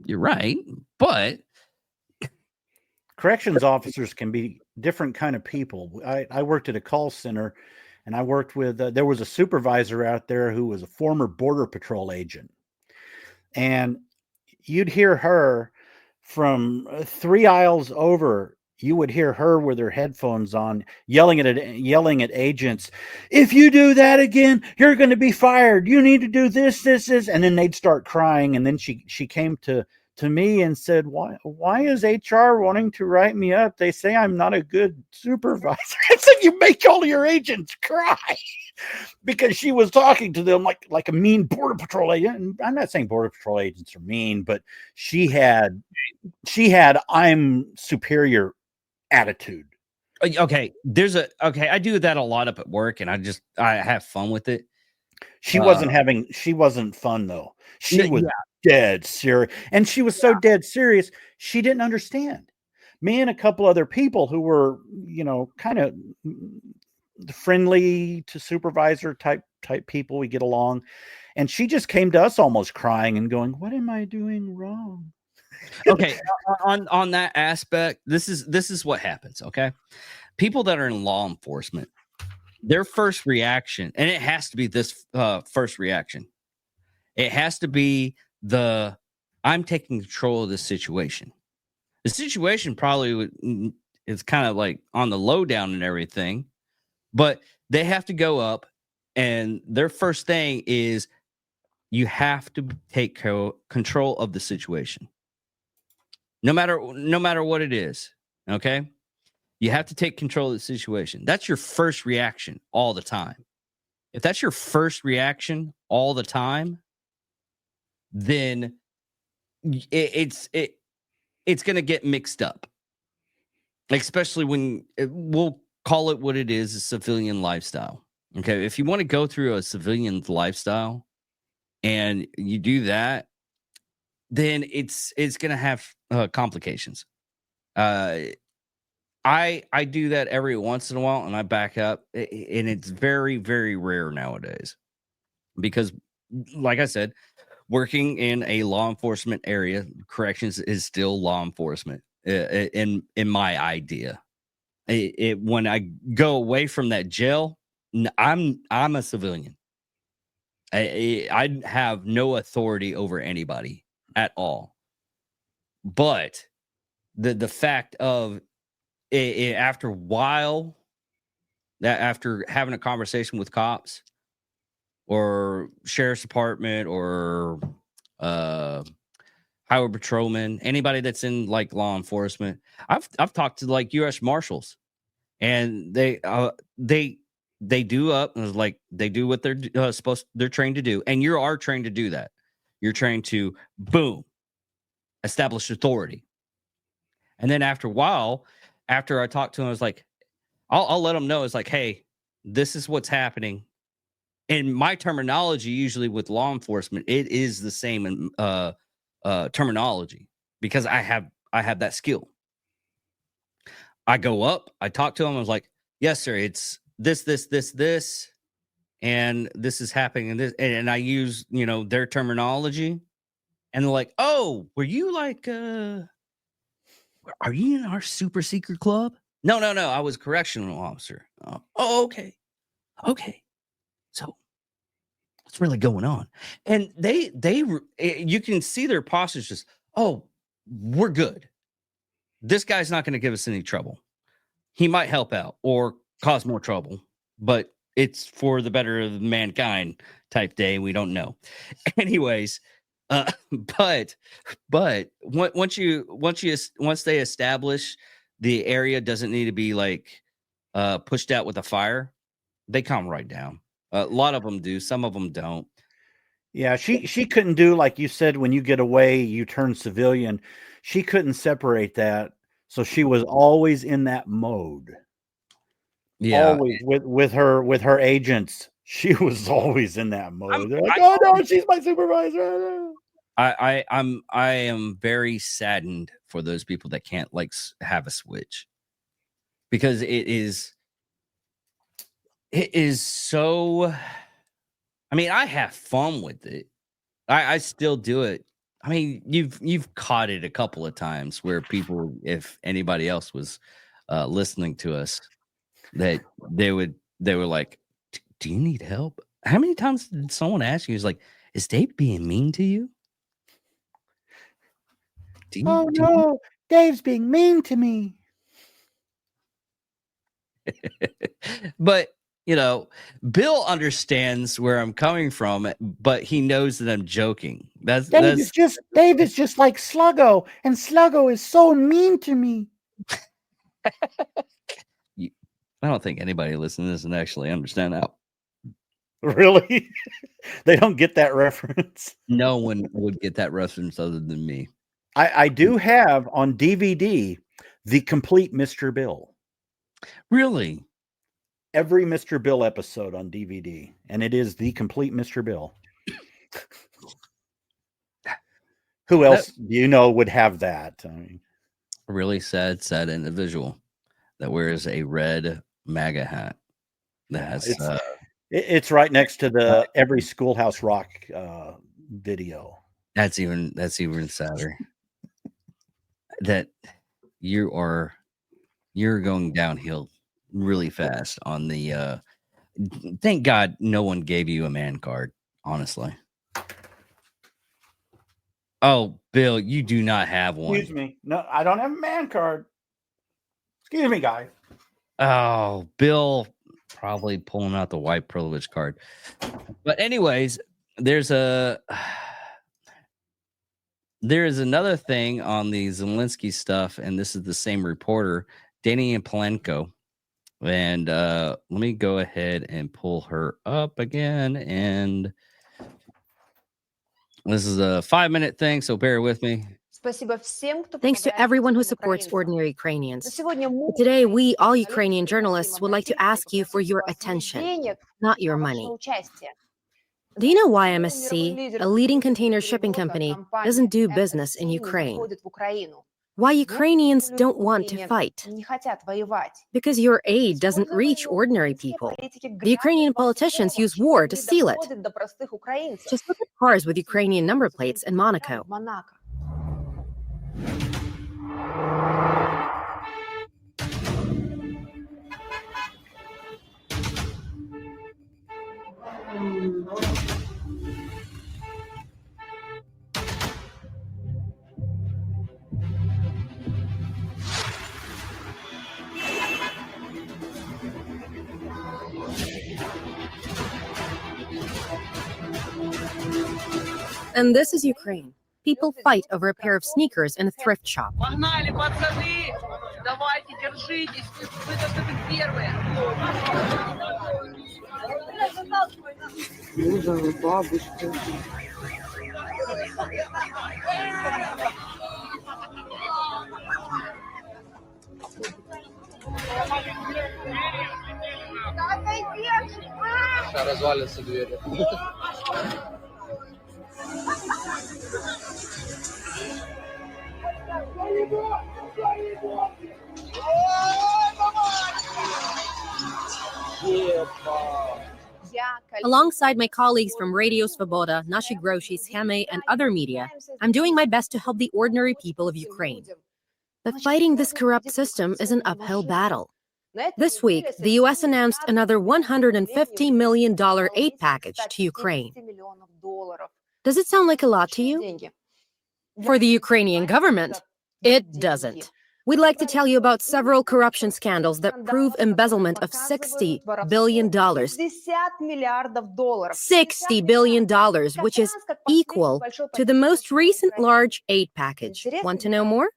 you're right, but corrections officers can be different kind of people. I worked at a call center, and I worked with there was a supervisor out there who was a former Border Patrol agent, and you'd hear her from 3 aisles over. You would hear her with her headphones on, yelling at agents. If you do that again, you're going to be fired. You need to do this, and then they'd start crying. And then she came to me and said, why is HR wanting to write me up? They say I'm not a good supervisor. I said, you make all your agents cry. Because she was talking to them like a mean Border Patrol agent. And I'm not saying Border Patrol agents are mean, but she had I'm superior attitude. Okay, I do that a lot up at work, and I have fun with it. She wasn't fun though. She was dead serious, and she was so dead serious she didn't understand. Me and a couple other people who were, kind of friendly to supervisor type people, we get along, and she just came to us almost crying and going, what am I doing wrong? Okay, on that aspect, this is what happens. Okay, people that are in law enforcement, their first reaction, and it has to be this first reaction, it has to be I'm taking control of this situation. The situation probably is kind of like on the lowdown and everything, but they have to go up, and their first thing is you have to take control of the situation. No matter what it is, okay? You have to take control of the situation. That's your first reaction all the time. If that's your first reaction all the time, then it's going to get mixed up. Especially when we'll call it what it is, a civilian lifestyle. Okay? If you want to go through a civilian lifestyle and you do that, then it's going to have complications. I do that every once in a while, and I back up, and it's very, very rare nowadays because, like I said, working in a law enforcement area, corrections is still law enforcement in my idea. When I go away from that jail, I'm a civilian. I have no authority over anybody at all. But the fact of after a while, after having a conversation with cops or sheriff's department or highway patrolman, anybody that's in like law enforcement, I've talked to like U.S. Marshals, and they do up and like they do what they're trained to do, and you are trained to do that. You're trained to boom, establish authority, and then after a while, after I talked to him, I was like, I'll let them know. It's like, hey, this is what's happening. and my terminology usually with law enforcement, it is the same terminology because I have that skill. I go up, I talk to them, I was like, yes, sir, it's this, and this is happening, and this, and I use, their terminology, and they're like, oh, were you like, are you in our super secret club? No, I was a correctional officer. Oh, okay. So what's really going on? And you can see their postures just, oh, we're good. This guy's not going to give us any trouble. He might help out or cause more trouble, but it's for the better of mankind type day. We don't know. Anyways, but once they establish the area doesn't need to be like pushed out with a fire, they calm right down. A lot of them do, some of them don't. Yeah, she couldn't do like you said, when you get away, you turn civilian. She couldn't separate that, so she was always in that mode. Yeah, Always with her agents, she was always in that mode. They're like, I- "Oh no, she's my supervisor." I am very saddened for those people that can't like have a switch, because it is so. I mean, I have fun with it. I still do it. I mean, you've caught it a couple of times where people, if anybody else was listening to us, that they were like, "Do you need help?" How many times did someone ask you? Is like, "Is Dave being mean to you?" Oh no, Dave's being mean to me. But Bill understands where I'm coming from, but he knows that I'm joking. Dave is just like Sluggo, and Sluggo is so mean to me. I don't think anybody listening to this and actually understand that. Really? They don't get that reference. No one would get that reference other than me. I do have on DVD the complete Mr. Bill. Really? Every Mr. Bill episode on DVD, and it is the complete Mr. Bill. Who else do you know would have that? I mean, a really sad individual that wears a red MAGA hat. It's right next to the every Schoolhouse Rock video. That's even sadder. That you're going downhill really fast on the thank God no one gave you a man card, honestly. Oh, Bill, you do not have one. Excuse me. No, I don't have a man card. Excuse me, guy. Oh, Bill probably pulling out the white privilege card. But anyways, there is another thing on the Zelenskyy stuff, and this is the same reporter, Dani Palenko. And let me go ahead and pull her up again. And this is a 5-minute thing, so bear with me. Thanks to everyone who supports ordinary Ukrainians. Today, we, all Ukrainian journalists, would like to ask you for your attention, not your money. Do you know why MSC, a leading container shipping company, doesn't do business in Ukraine? Why Ukrainians don't want to fight? Because your aid doesn't reach ordinary people. The Ukrainian politicians use war to steal it. Just look at cars with Ukrainian number plates in Monaco. And this is Ukraine. People fight over a pair of sneakers in a thrift shop. Сейчас развалится дверь. Alongside my colleagues from Radio Svoboda, Nashi Groshi, Scheme, and other media, I'm doing my best to help the ordinary people of Ukraine. But fighting this corrupt system is an uphill battle. This week, the US announced another $150 million aid package to Ukraine. Does it sound like a lot to you? For the Ukrainian government, it doesn't. We'd like to tell you about several corruption scandals that prove embezzlement of $60 billion. $60 billion, which is equal to the most recent large aid package. Want to know more?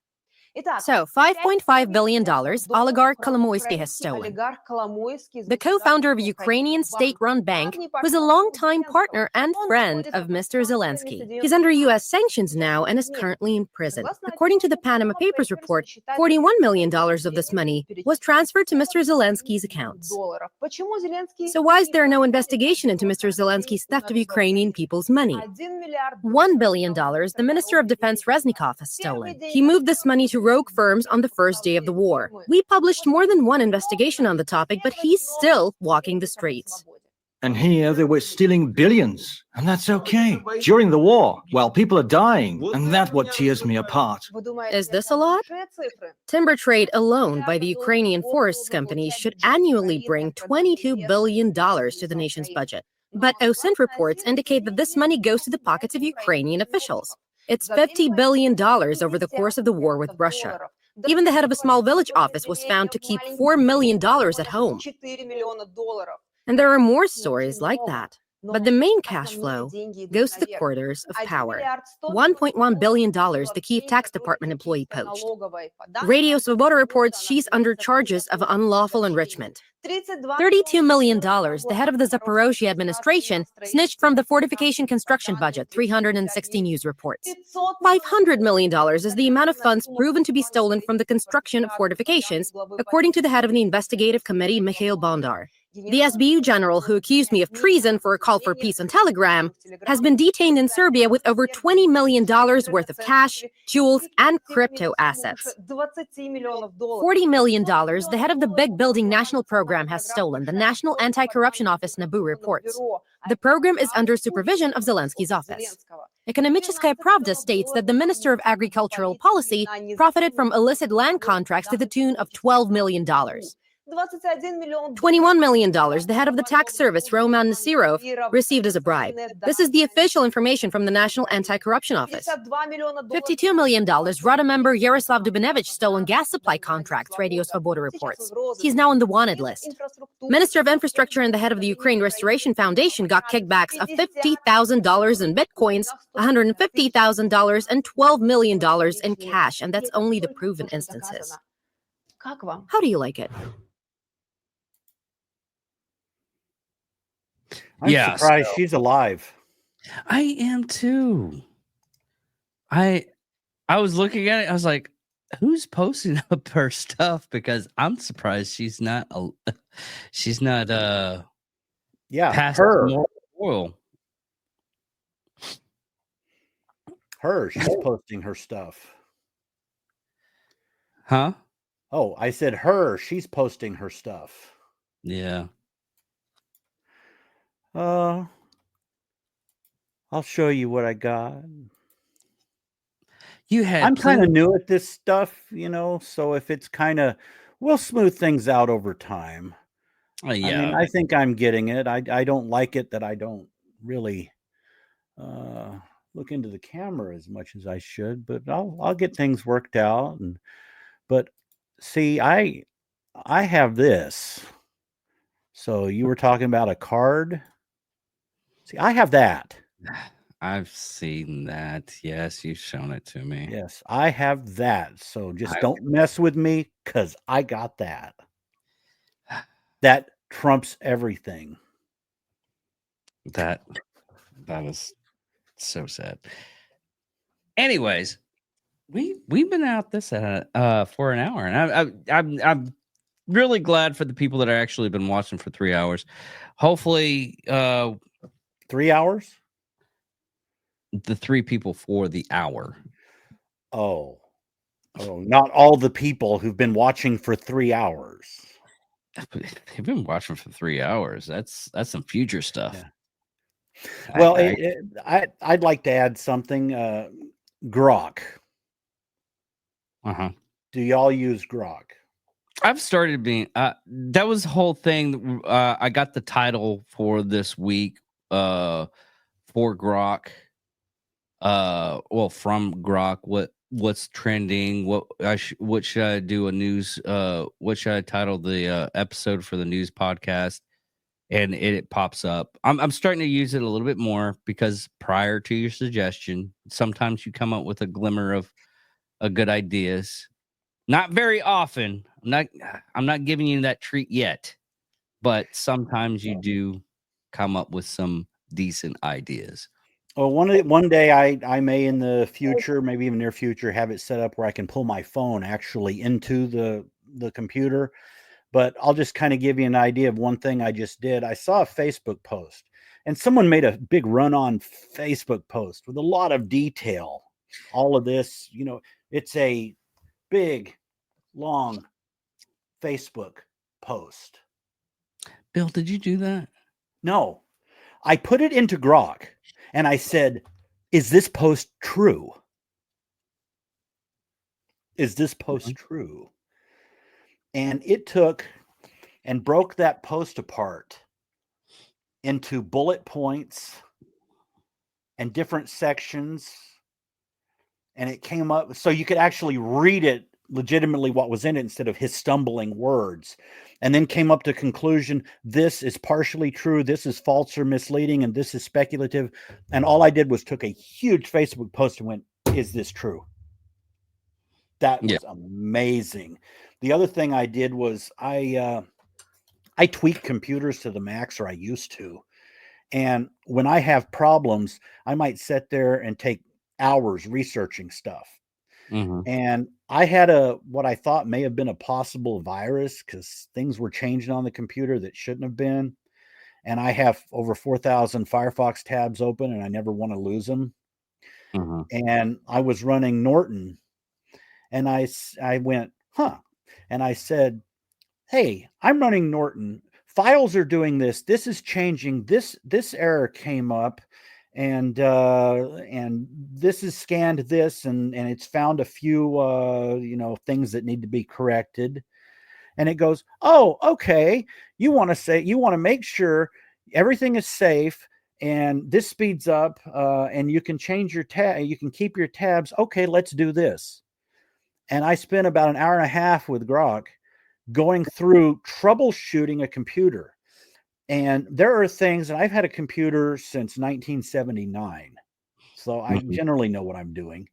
So, $5.5 billion oligarch Kolomoisky has stolen. The co-founder of a Ukrainian state-run bank was a longtime partner and friend of Mr. Zelenskyy. He's under U.S. sanctions now and is currently in prison. According to the Panama Papers report, $41 million of this money was transferred to Mr. Zelenskyy's accounts. So why is there no investigation into Mr. Zelenskyy's theft of Ukrainian people's money? $1 billion the Minister of Defense Reznikov has stolen. He moved this money to rogue firms on the first day of the war. We published more than one investigation on the topic, but he's still walking the streets. And here they were stealing billions, and that's okay. During the war, while people are dying, and that's what tears me apart. Is this a lot? Timber trade alone by the Ukrainian forests companies should annually bring $22 billion to the nation's budget. But OSINT reports indicate that this money goes to the pockets of Ukrainian officials. It's $50 billion over the course of the war with Russia. Even the head of a small village office was found to keep $4 million at home. And there are more stories like that. But the main cash flow goes to the corridors of power. $1.1 billion the Kyiv Tax Department employee poached. Radio Svoboda reports she's under charges of unlawful enrichment. $32 million the head of the Zaporozhye administration snitched from the fortification construction budget, 360 News reports. $500 million is the amount of funds proven to be stolen from the construction of fortifications, according to the head of the investigative committee, Mikhail Bondar. The SBU general, who accused me of treason for a call for peace on Telegram, has been detained in Serbia with over $20 million worth of cash, jewels, and crypto assets. $40 million the head of the Big Building National Program has stolen, the National Anti-Corruption Office NABU reports. The program is under supervision of Zelenskyy's office. Ekonomicheskaya Pravda states that the Minister of Agricultural Policy profited from illicit land contracts to the tune of $12 million. $21 million the head of the tax service, Roman Nasirov, received as a bribe. This is the official information from the National Anti-Corruption Office. $52 million RADA member Yaroslav Dubinevich stole gas supply contracts, Radio Svoboda reports. He's now on the wanted list. Minister of Infrastructure and the head of the Ukraine Restoration Foundation got kickbacks of $50,000 in bitcoins, $150,000, and $12 million in cash, and that's only the proven instances. How do you like it? I'm surprised she's alive. I am too. I was looking at it. I was like, "Who's posting up her stuff?" Because I'm surprised she's not. Past her. Oil. She's posting her stuff. Huh? Oh, I said her. She's posting her stuff. Yeah. I'll show you what I got. I'm kind of new at this stuff, so if it's we'll smooth things out over time. Yeah. I mean, I think I'm getting it. I don't like it that I don't really look into the camera as much as I should, but I'll get things worked out. But see, I have this. So you were talking about a card. See, I have that. I've seen that. Yes, you've shown it to me. Yes, I have that. So just don't mess with me because I got that. That trumps everything. That is so sad. Anyways, we've been out this for an hour, and I'm really glad for the people that have actually been watching for 3 hours. Hopefully, 3 hours? the 3 people for the hour. Oh, not all the people who've been watching for 3 hours. They've been watching for 3 hours. That's some future stuff. Yeah. Well, I I'd like to add something. Grok. Do y'all use Grok? I've started being that was the whole thing. I got the title for this week for Grok. Well, from Grok, what's trending? What should I do a news? What should I title the episode for the news podcast? And it pops up. I'm starting to use it a little bit more because prior to your suggestion, sometimes you come up with a glimmer of good ideas. Not very often. I'm not giving you that treat yet, but sometimes you do come up with some decent ideas. Well, one day I may in the future, maybe even near future, have it set up where I can pull my phone actually into the computer. But I'll just kind of give you an idea of one thing I just did. I saw a Facebook post, and someone made a big run-on Facebook post with a lot of detail. All of this, it's a big, long Facebook post. Bill, did you do that? No. I put it into Grok, and I said, is this post true? Is this post true? And it took and broke that post apart into bullet points and different sections. And it came up so you could actually read it legitimately what was in it instead of his stumbling words. And then came up to conclusion, this is partially true, this is false or misleading, and this is speculative. And all I did was took a huge Facebook post and went, is this true? That was amazing. The other thing I did was I tweak computers to the max, or I used to. And when I have problems, I might sit there and take hours researching stuff. And I had what I thought may have been a possible virus because things were changing on the computer that shouldn't have been. And I have over 4,000 Firefox tabs open, and I never want to lose them. And I was running Norton, and I went, and I said, hey, I'm running Norton. Files are doing this. This is changing. This error came up, and this is scanned this, and it's found a few things that need to be corrected. And it goes, oh, okay. You want to make sure everything is safe, and this speeds up, and you can change your tab. You can keep your tabs. Okay, let's do this. And I spent about an hour and a half with Grok going through troubleshooting a computer. And there are things, and I've had a computer since 1979, so I generally know what I'm doing.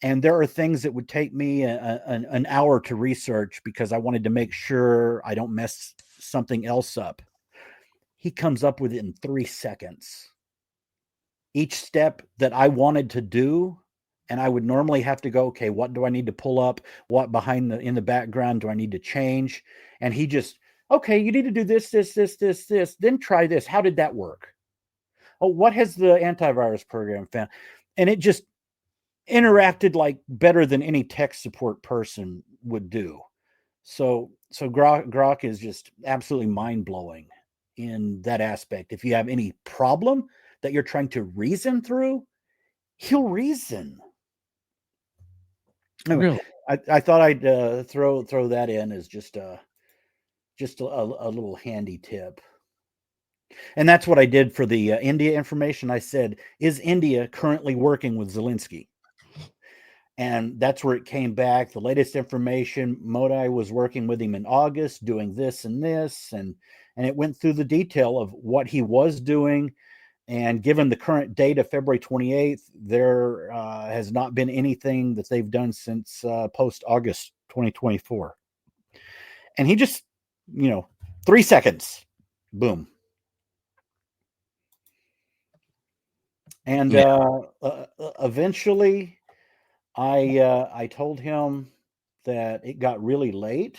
And there are things that would take me an hour to research because I wanted to make sure I don't mess something else up. He comes up with it in 3 seconds. Each step that I wanted to do, and I would normally have to go, okay, what do I need to pull up? What in the background do I need to change? And he just, okay, you need to do this, then try this. How did that work? Oh, what has the antivirus program found? And it just interacted like better than any tech support person would do. So Grok is just absolutely mind-blowing in that aspect. If you have any problem that you're trying to reason through, he'll reason. Anyway, Really? I thought I'd throw that in as just a little handy tip. And that's what I did for the India information. I said, is India currently working with Zelenskyy? And that's where it came back. The latest information, Modi was working with him in August, doing this and this. And it went through the detail of what he was doing. And given the current date of February 28th, there has not been anything that they've done since post-August 2024. And he just, 3 seconds, boom. And eventually, I told him that it got really late,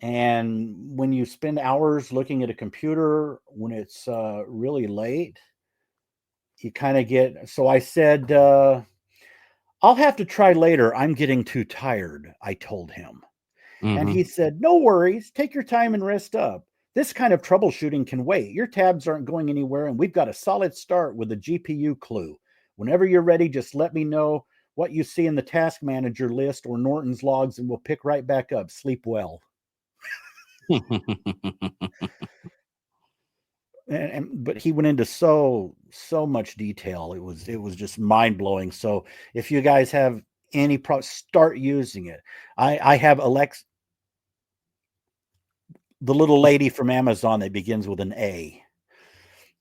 And when you spend hours looking at a computer when it's really late, you kind of get. So I said, I'll have to try later. I'm getting too tired, I told him. And he said, no worries. Take your time and rest up. This kind of troubleshooting can wait. Your tabs aren't going anywhere, and we've got a solid start with a GPU clue. Whenever you're ready, just let me know what you see in the task manager list or Norton's logs, and we'll pick right back up. Sleep well. But he went into so much detail. It was just mind blowing. So if you guys have any start using it. I have Alexa, the little lady from Amazon that begins with an A.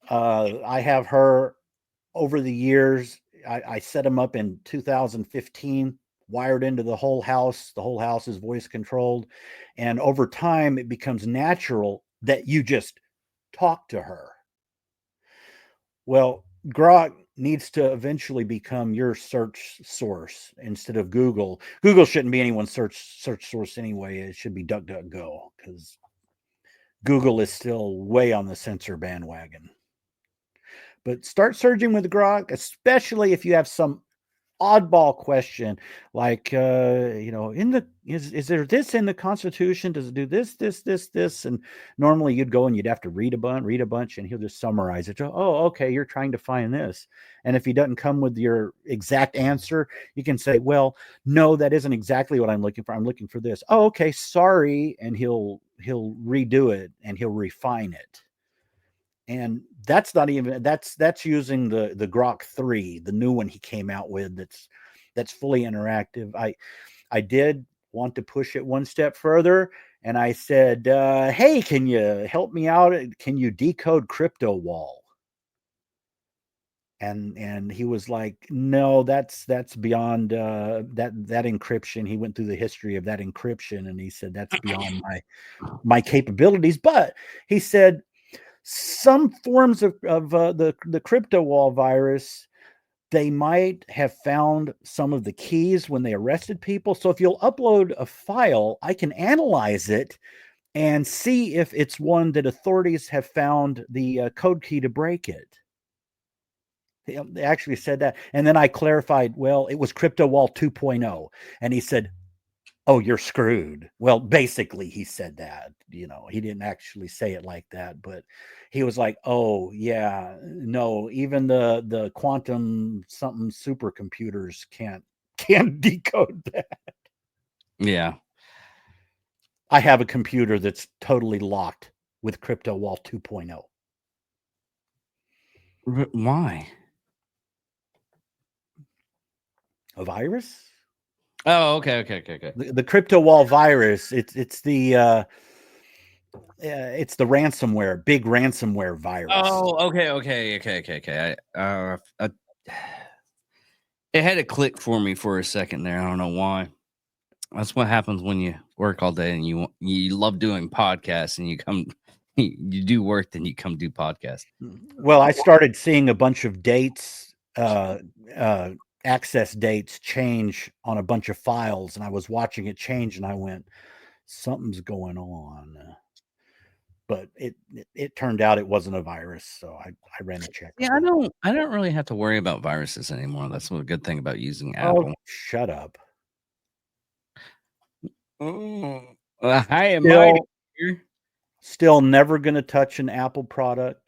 I have her over the years. I set them up in 2015, wired into the whole house. The whole house is voice controlled. And over time, it becomes natural that you just talk to her. Well, Grok needs to eventually become your search source instead of Google. Google shouldn't be anyone's search source anyway. It should be DuckDuckGo, because Google is still way on the censor bandwagon. But start searching with Grok, especially if you have some oddball question like, is there this in the Constitution? Does it do this? And normally you'd go and you'd have to read a bunch, and he'll just summarize it. Oh, okay, you're trying to find this. And if he doesn't come with your exact answer, you can say, well, no, that isn't exactly what I'm looking for. I'm looking for this. Oh, okay, sorry. And he'll redo it and he'll refine it. And that's not even that's using the Grok 3, the new one he came out with that's fully interactive. I did want to push it one step further, and I said, hey, can you help me out? Can you decode crypto wall? And he was like, no, that's beyond that encryption. He went through the history of that encryption, and he said that's beyond my capabilities. But he said some forms of the crypto wall virus, they might have found some of the keys when they arrested people. So if you'll upload a file, I can analyze it and see if it's one that authorities have found the code key to break it. They actually said that. And then I clarified, well, it was crypto wall 2.0. And he said, oh, you're screwed. Well, basically he said that, he didn't actually say it like that, but he was like, oh yeah, no, even the quantum something supercomputers can't decode that. Yeah. I have a computer that's totally locked with crypto wall 2.0. Why? A virus? Oh, okay. The crypto wall virus, it's the ransomware, big ransomware virus. Oh, okay. It had to click for me for a second there. I don't know why. That's what happens when you work all day and you love doing podcasts, and you do work, then you come do podcasts. Well, I started seeing a bunch of dates, access dates change on a bunch of files, and I was watching it change, and I went, something's going on. But it turned out it wasn't a virus, so I ran a check. Yeah, I don't really have to worry about viruses anymore. That's a good thing about using Apple. Oh, shut up. Hi, am I here? Still never going to touch an Apple product.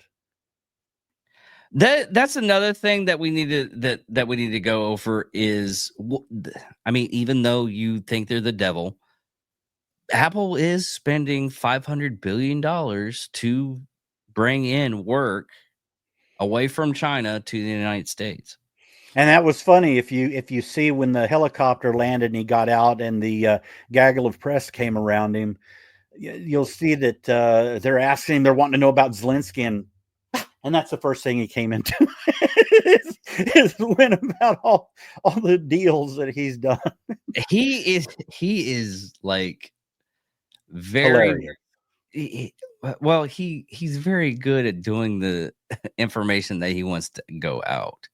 That's another thing that we need to go over is, I mean, even though you think they're the devil, Apple is spending $500 billion to bring in work away from China to the United States. And that was funny. If you see when the helicopter landed and he got out and the gaggle of press came around him, you'll see that they're wanting to know about Zelenskyy, and that's the first thing he came into is went about all the deals that he's done. He is like very he's very good at doing the information that he wants to go out.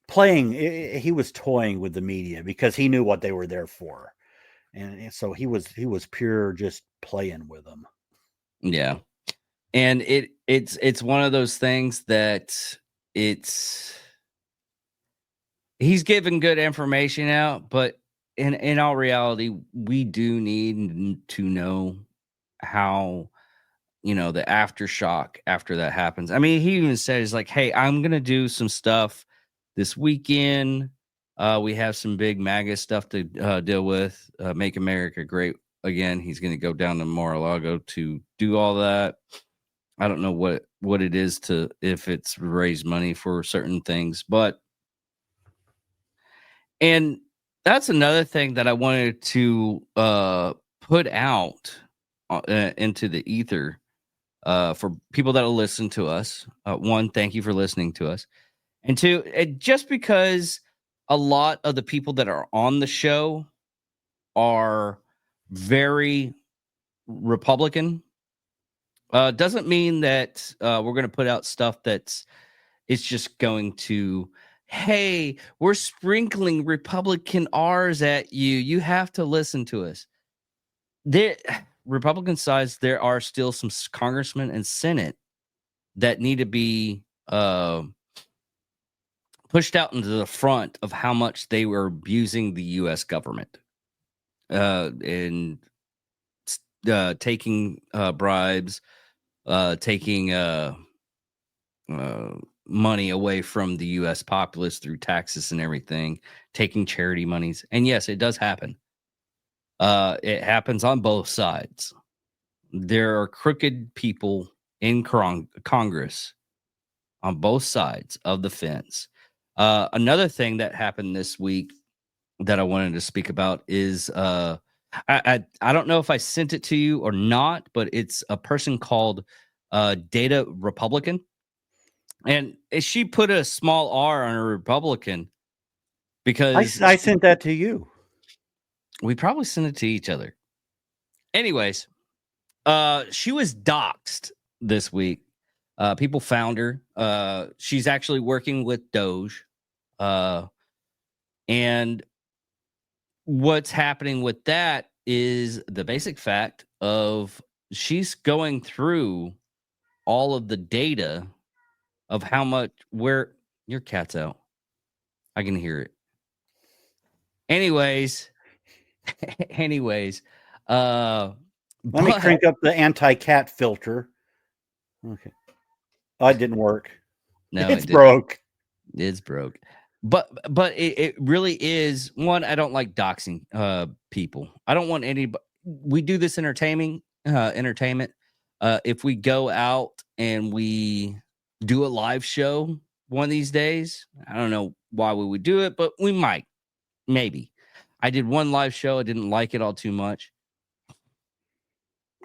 He was toying with the media because he knew what they were there for. and so he was pure just playing with them. Yeah. And it's one of those things that he's giving good information out, but in all reality, we do need to know how, the aftershock after that happens. I mean, he even says like, "Hey, I'm gonna do some stuff this weekend. We have some big MAGA stuff to deal with. Make America Great Again." He's gonna go down to Mar-a-Lago to do all that. I don't know what it is if it's raise money for certain things, and that's another thing that I wanted to put out into the ether for people that'll listen to us. One, thank you for listening to us, and two, just because a lot of the people that are on the show are very Republican, doesn't mean that we're going to put out stuff it's just going to, hey, we're sprinkling Republican R's at you. You have to listen to us. There, Republican sides, there are still some congressmen and Senate that need to be pushed out into the front of how much they were abusing the U.S. government and taking bribes, taking money away from the U.S. populace through taxes and everything, taking charity monies. And yes, it does happen. It happens on both sides. There are crooked people in Congress on both sides of the fence. Another thing that happened this week that I wanted to speak about is I don't know if I sent it to you or not, but it's a person called Data Republican. And she put a small R on a Republican because I sent that to you. We probably sent it to each other. Anyways, she was doxxed this week. People found her. She's actually working with Doge. And what's happening with that is the basic fact of she's going through all of the data of how much where your cat's out. I can hear it. Anyways, let me crank up the anti-cat filter. Okay. Oh, it didn't work. No, it's broke. It's broke. But it really is one. I don't like doxing people. I don't want anybody. We do this entertainment. If we go out and we do a live show one of these days, I don't know why we would do it, but we might. Maybe. I did one live show. I didn't like it all too much.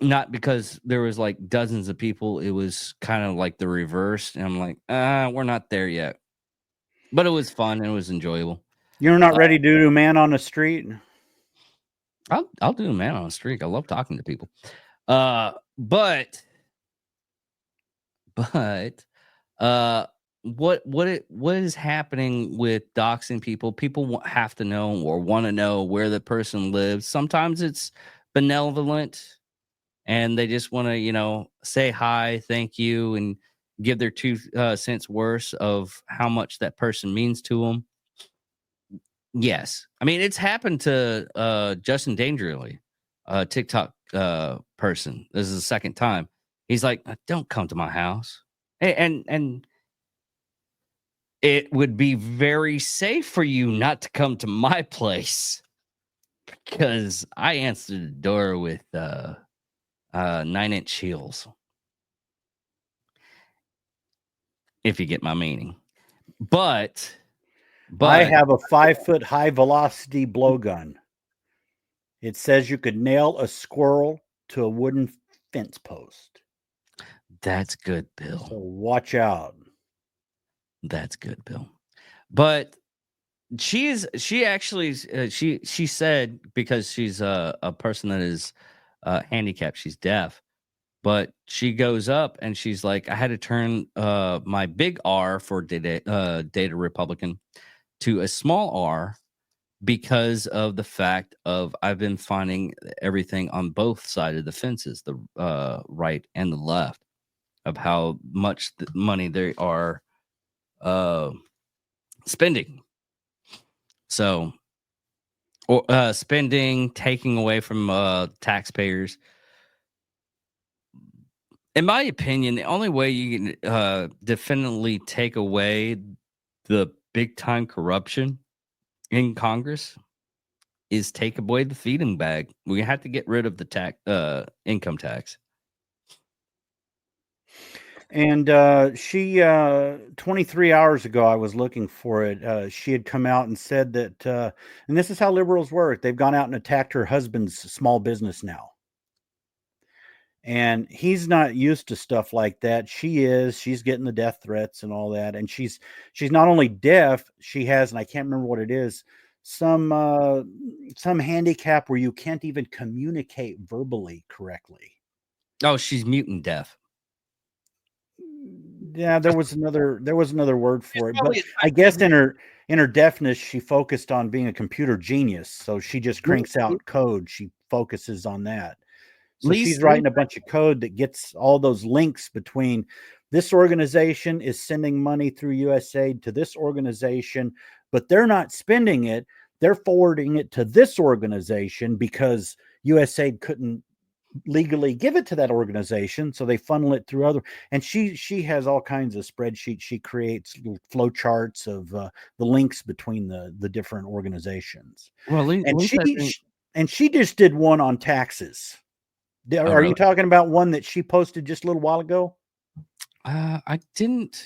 Not because there was like dozens of people. It was kind of like the reverse. And I'm like, we're not there yet. But it was fun and it was enjoyable. You're not ready to do Man on the Street? I'll do a Man on the Street. I love talking to people. But what is happening with doxing people? People have to know or want to know where the person lives. Sometimes it's benevolent and they just want to, say hi, thank you, and give their 2 cents worth of how much that person means to them. Yes. I mean, it's happened to Justin Dangerously, a TikTok person. This is the second time. He's like, don't come to my house. And it would be very safe for you not to come to my place because I answered the door with 9-inch heels. If you get my meaning. But I have a 5-foot high velocity blowgun. It says you could nail a squirrel to a wooden fence post. That's good, Bill. So watch out. That's good, Bill. But she actually said, because she's a person that is handicapped, she's deaf. But she goes up and she's like, I had to turn my big R for Data Republican to a small R because of the fact of I've been finding everything on both sides of the fences, the right and the left, of how much money they are spending. So, or spending, taking away from taxpayers. In my opinion, the only way you can definitely take away the big time corruption in Congress is take away the feeding bag. We have to get rid of the income tax. And she 23 hours ago, I was looking for it. She had come out and said that, and this is how liberals work. They've gone out and attacked her husband's small business now. And he's not used to stuff like that. She is. She's getting the death threats and all that. And she's not only deaf, she has, and I can't remember what it is, some handicap where you can't even communicate verbally correctly. Oh, she's mute and deaf. Yeah, there was another word for it, but I guess in her deafness, she focused on being a computer genius. So she just cranks out code. She focuses on that. So she's writing a bunch of code that gets all those links between this organization is sending money through USAID to this organization, but they're not spending it. They're forwarding it to this organization because USAID couldn't legally give it to that organization, so they funnel it through other. And she has all kinds of spreadsheets. She creates little flow charts of the links between the different organizations. Well, and she just did one on taxes. Are you talking about one that she posted just a little while ago? I didn't.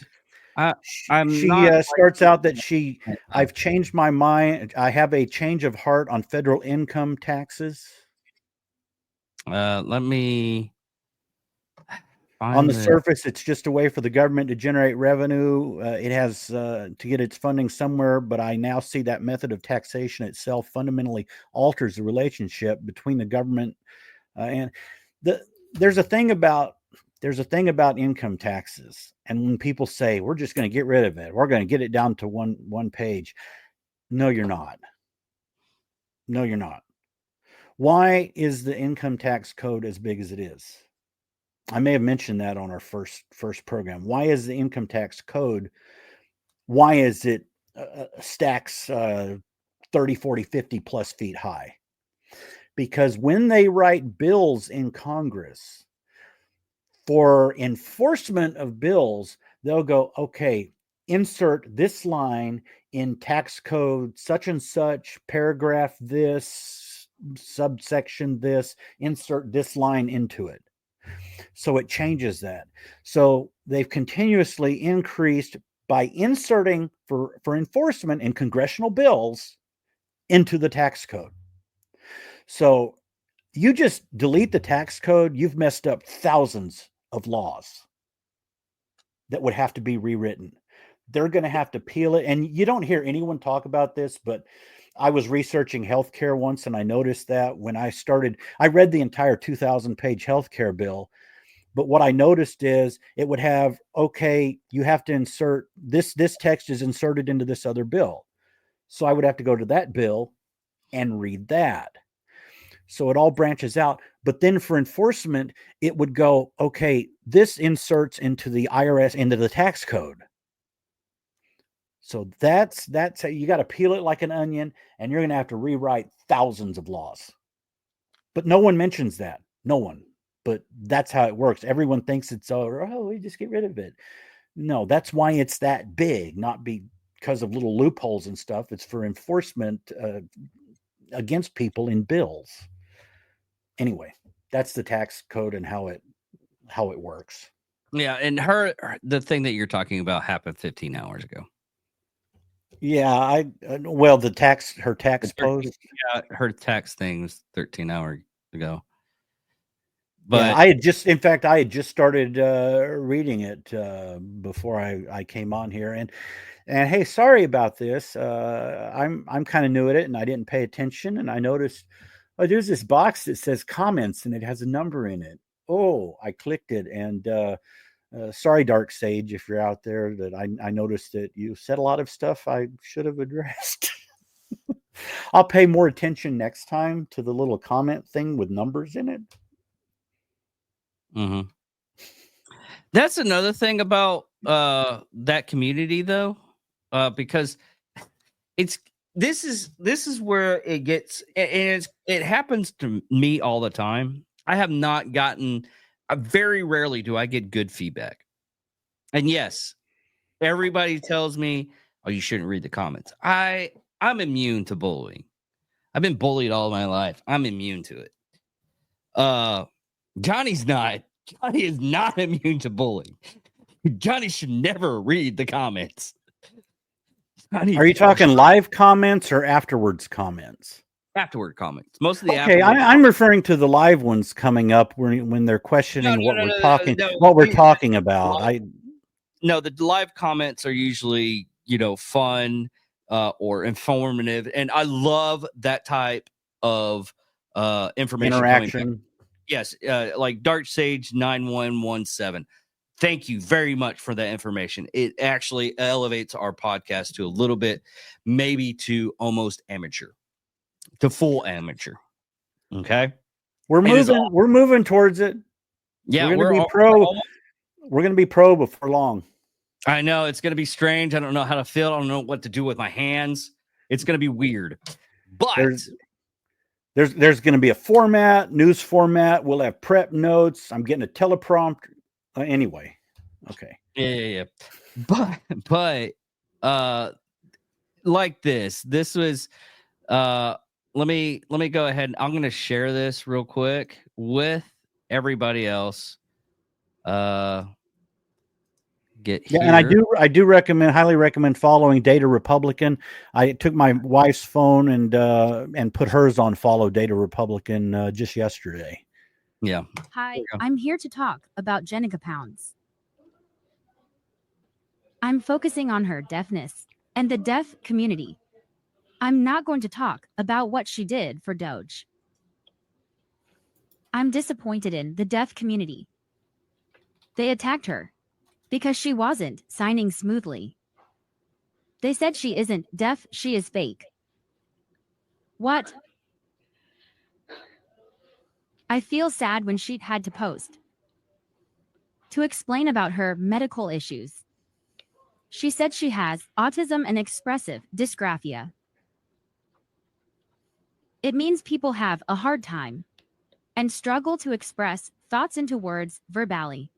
She starts out that I've changed my mind. I have a change of heart on federal income taxes. Let me. On the surface, it's just a way for the government to generate revenue. It has to get its funding somewhere, but I now see that method of taxation itself fundamentally alters the relationship between the government and there's a thing about income taxes. And when people say we're just going to get rid of it, we're going to get it down to one page. No, you're not. No, you're not. Why is the income tax code as big as it is? I may have mentioned that on our first program. Why is the income tax code? Why is it stacks 30, 40, 50 plus feet high? Because when they write bills in Congress for enforcement of bills, they'll go, okay, insert this line in tax code, such and such, paragraph this, subsection this, insert this line into it. So it changes that. So they've continuously increased by inserting for enforcement in congressional bills into the tax code. So you just delete the tax code, you've messed up thousands of laws that would have to be rewritten. They're going to have to peel it. And you don't hear anyone talk about this, but I was researching healthcare once, and I noticed that when I read the entire 2,000-page healthcare bill. But what I noticed is it would have, okay, you have to insert this text is inserted into this other bill. So I would have to go to that bill and read that. So it all branches out. But then for enforcement, it would go, okay, this inserts into the IRS, into the tax code. So that's how you got to peel it like an onion, and you're going to have to rewrite thousands of laws. But no one mentions that. No one. But that's how it works. Everyone thinks it's, we just get rid of it. No, that's why it's that big, not because of little loopholes and stuff. It's for enforcement against people in bills. Anyway, that's the tax code and how it works. Yeah, and the thing that you're talking about happened 15 hours ago. Yeah, her tax post. Yeah, her tax thing was 13 hours ago. But yeah, I had just started reading it before I came on here, and hey, sorry about this. I'm kind of new at it, and I didn't pay attention, and I noticed there's this box that says comments, and it has a number in it. Oh, I clicked it, and sorry, Dark Sage, if you're out there, that I noticed that you said a lot of stuff I should have addressed. I'll pay more attention next time to the little comment thing with numbers in it. Mm-hmm. That's another thing about that community, though, because this is where it gets, and it happens to me all the time. I have not gotten, very rarely do I get good feedback, and yes, everybody tells me, "Oh, you shouldn't read the comments." I'm immune to bullying. I've been bullied all my life. I'm immune to it. Johnny's not. Johnny is not immune to bullying. Johnny should never read the comments. Johnny, Are you talking live comments or afterwards comments? afterward comments? Most of the Okay, I'm referring to the live ones coming up when they're questioning what we're talking about. No, the live comments are usually, fun or informative, and I love that type of information interaction. Yes, like Dark Sage 9117. Thank you very much for that information. It actually elevates our podcast to a little bit, maybe to almost amateur, to full amateur. Okay, we're moving towards it. Yeah, we're gonna be pro. We're gonna be pro before long. I know it's gonna be strange. I don't know how to feel. I don't know what to do with my hands. It's gonna be weird. But there's going to be a format, news format. We'll have prep notes. I'm getting a teleprompter. Anyway, okay. Yeah. But like this was let me go ahead. I'm going to share this real quick with everybody else. And I do highly recommend following Data Republican. I took my wife's phone and put hers on follow Data Republican just yesterday. Yeah. Hi, I'm here to talk about Jenica Pounds. I'm focusing on her deafness and the deaf community. I'm not going to talk about what she did for Doge. I'm disappointed in the deaf community. They attacked her because she wasn't signing smoothly. They said she isn't deaf, she is fake. What? I feel sad when she had to post to explain about her medical issues. She said she has autism and expressive dysgraphia. It means people have a hard time and struggle to express thoughts into words verbally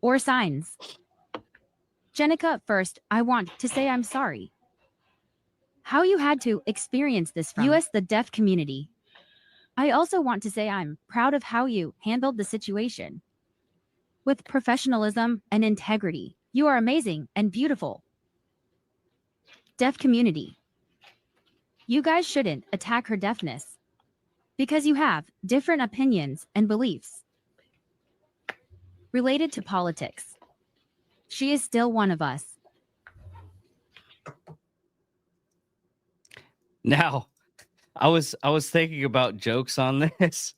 or signs. Jenica, first, I want to say I'm sorry. How you had to experience this from US, the deaf community. I also want to say I'm proud of how you handled the situation. With professionalism and integrity, you are amazing and beautiful. Deaf community. You guys shouldn't attack her deafness because you have different opinions and beliefs related to politics. She is still one of us. Now, I was thinking about jokes on this.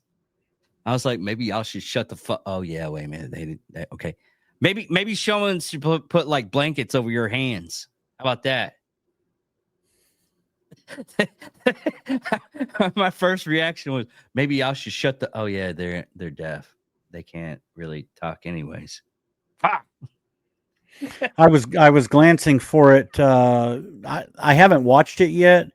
I was like, maybe y'all should shut the fuck. Oh yeah, wait a minute. Okay. Maybe someone should put like blankets over your hands. How about that? My first reaction was maybe y'all should shut the. Oh yeah, they're deaf. They can't really talk anyways. Ah! I was glancing for it. I haven't watched it yet,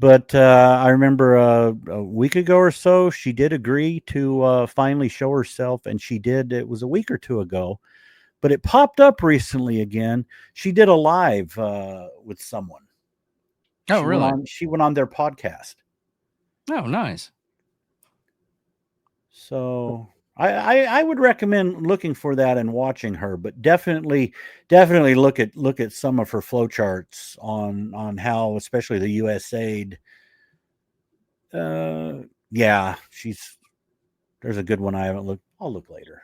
but I remember a week ago or so she did agree to finally show herself, and she did. It was a week or two ago, but it popped up recently again. She did a live with someone. Oh, really? She went on their podcast. Oh, nice. So I would recommend looking for that and watching her, but definitely look at some of her flowcharts on how, especially the USAID. Yeah, there's a good one I haven't looked. I'll look later.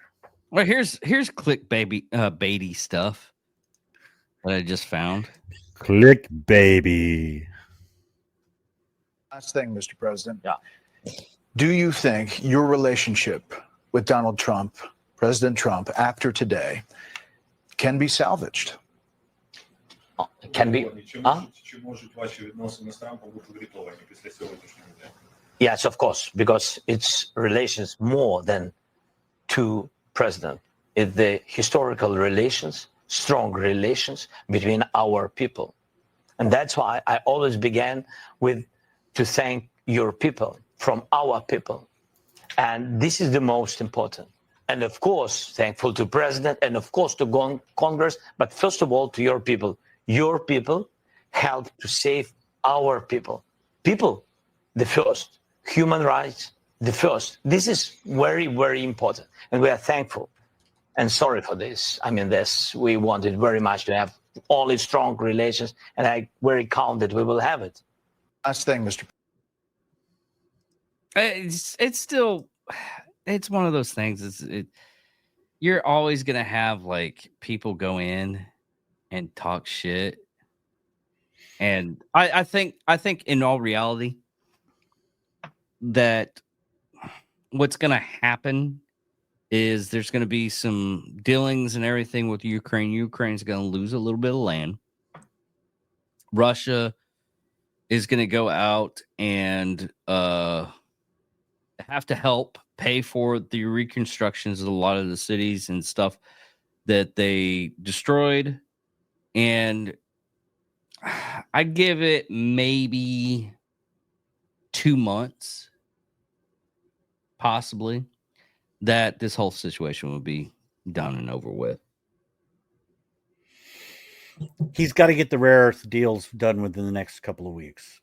Well, here's click baity stuff that I just found. Click baby. Last thing, Mr. President. Yeah. Do you think your relationship with Donald Trump, President Trump, after today, can be salvaged? can be. Yes, of course, because it's relations more than two presidents. It's the historical relations, strong relations between our people. And that's why I always began with to thank your people from our people. And this is the most important. And of course, thankful to President and of course to Congress, but first of all to your people. Your people helped to save our people. People, the first. Human rights, the first. This is very, very important. And we are thankful and sorry for this. I mean, we wanted very much to have only strong relations, and I very count that we will have it. Last thing, Mr. It's still, it's one of those things. You're always gonna have like people go in and talk shit, and I think in all reality that what's gonna happen is there's going to be some dealings and everything with Ukraine. Ukraine's going to lose a little bit of land. Russia is going to go out and have to help pay for the reconstructions of a lot of the cities and stuff that they destroyed. And I give it maybe 2 months, possibly, that this whole situation will be done and over with. He's got to get the rare earth deals done within the next couple of weeks.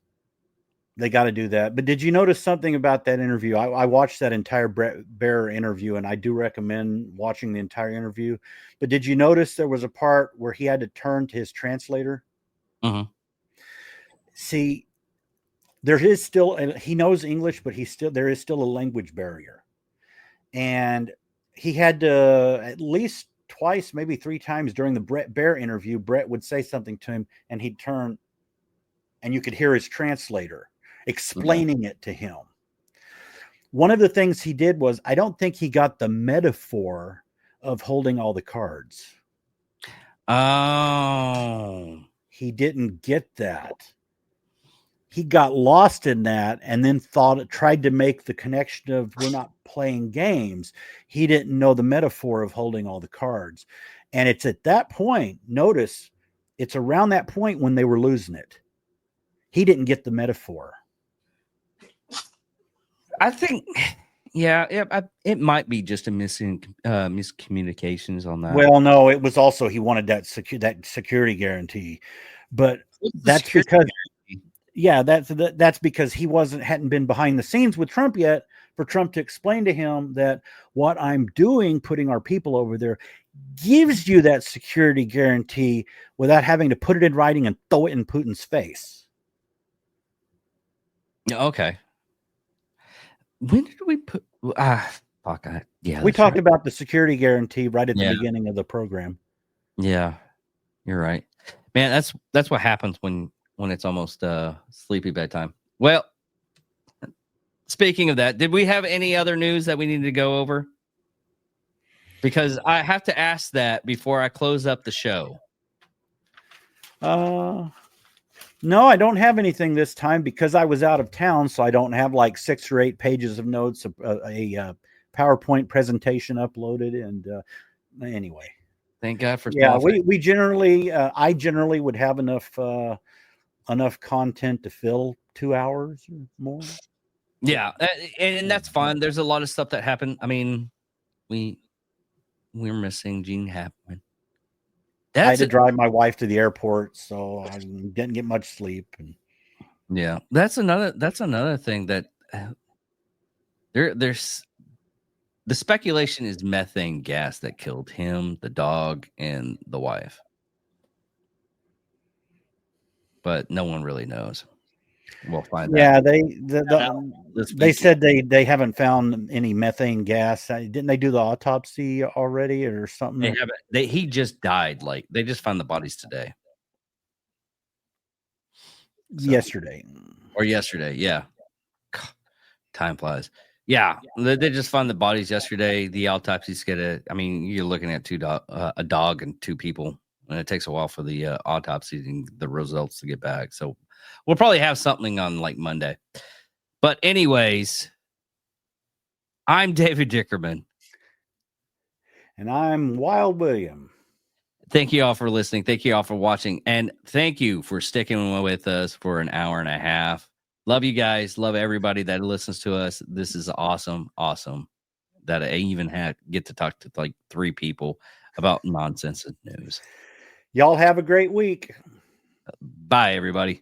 They got to do that. But did you notice something about that interview? I watched that entire Brett Baer interview, and I do recommend watching the entire interview. But did you notice there was a part where he had to turn to his translator? Uh-huh. See, there is still, and he knows English, but there is still a language barrier. And he had to at least twice, maybe 3 times during the Brett Baer interview, Brett would say something to him and he'd turn and you could hear his translator explaining it to him. One of the things he did was, I don't think he got the metaphor of holding all the cards. Oh. He didn't get that. He got lost in that and then tried to make the connection of we're not playing games. He didn't know the metaphor of holding all the cards. And it's at that point, notice, it's around that point when they were losing it. He didn't get the metaphor. I think, it might be just a miscommunications on that. Well, no, it was also he wanted that security guarantee. But that's because... Yeah, that's because he hadn't been behind the scenes with Trump yet for Trump to explain to him that what I'm doing, putting our people over there, gives you that security guarantee without having to put it in writing and throw it in Putin's face. Okay. When did we put? We talked about the security guarantee right at the beginning of the program. Yeah, you're right, man. That's what happens when it's almost sleepy bedtime. Well, speaking of that, did we have any other news that we needed to go over? Because I have to ask that before I close up the show. No, I don't have anything this time because I was out of town, so I don't have like 6 or 8 pages of notes, a PowerPoint presentation uploaded, and anyway. Thank God for we generally, I generally would have enough content to fill 2 hours or more. Yeah, and that's fine. There's a lot of stuff that happened. I mean, we're missing Gene Hackman. I had to drive my wife to the airport, so I didn't get much sleep. Yeah, that's another thing that there's the speculation is methane gas that killed him, the dog, and the wife. But no one really knows. We'll find out. Yeah, they said they haven't found any methane gas. Didn't they do the autopsy already or something? They haven't. He just died. Like they just found the bodies today. Yesterday. Yeah. Time flies. Yeah, they just found the bodies yesterday. The autopsy's you're looking at a dog and 2 people And it takes a while for the autopsy and the results to get back. So we'll probably have something on like Monday. But anyways, I'm David Dickerman. And I'm Wild William. Thank you all for listening. Thank you all for watching. And thank you for sticking with us for an hour and a half. Love you guys. Love everybody that listens to us. This is awesome. Awesome that I even get to talk to like 3 people about nonsense and news. Y'all have a great week. Bye, everybody.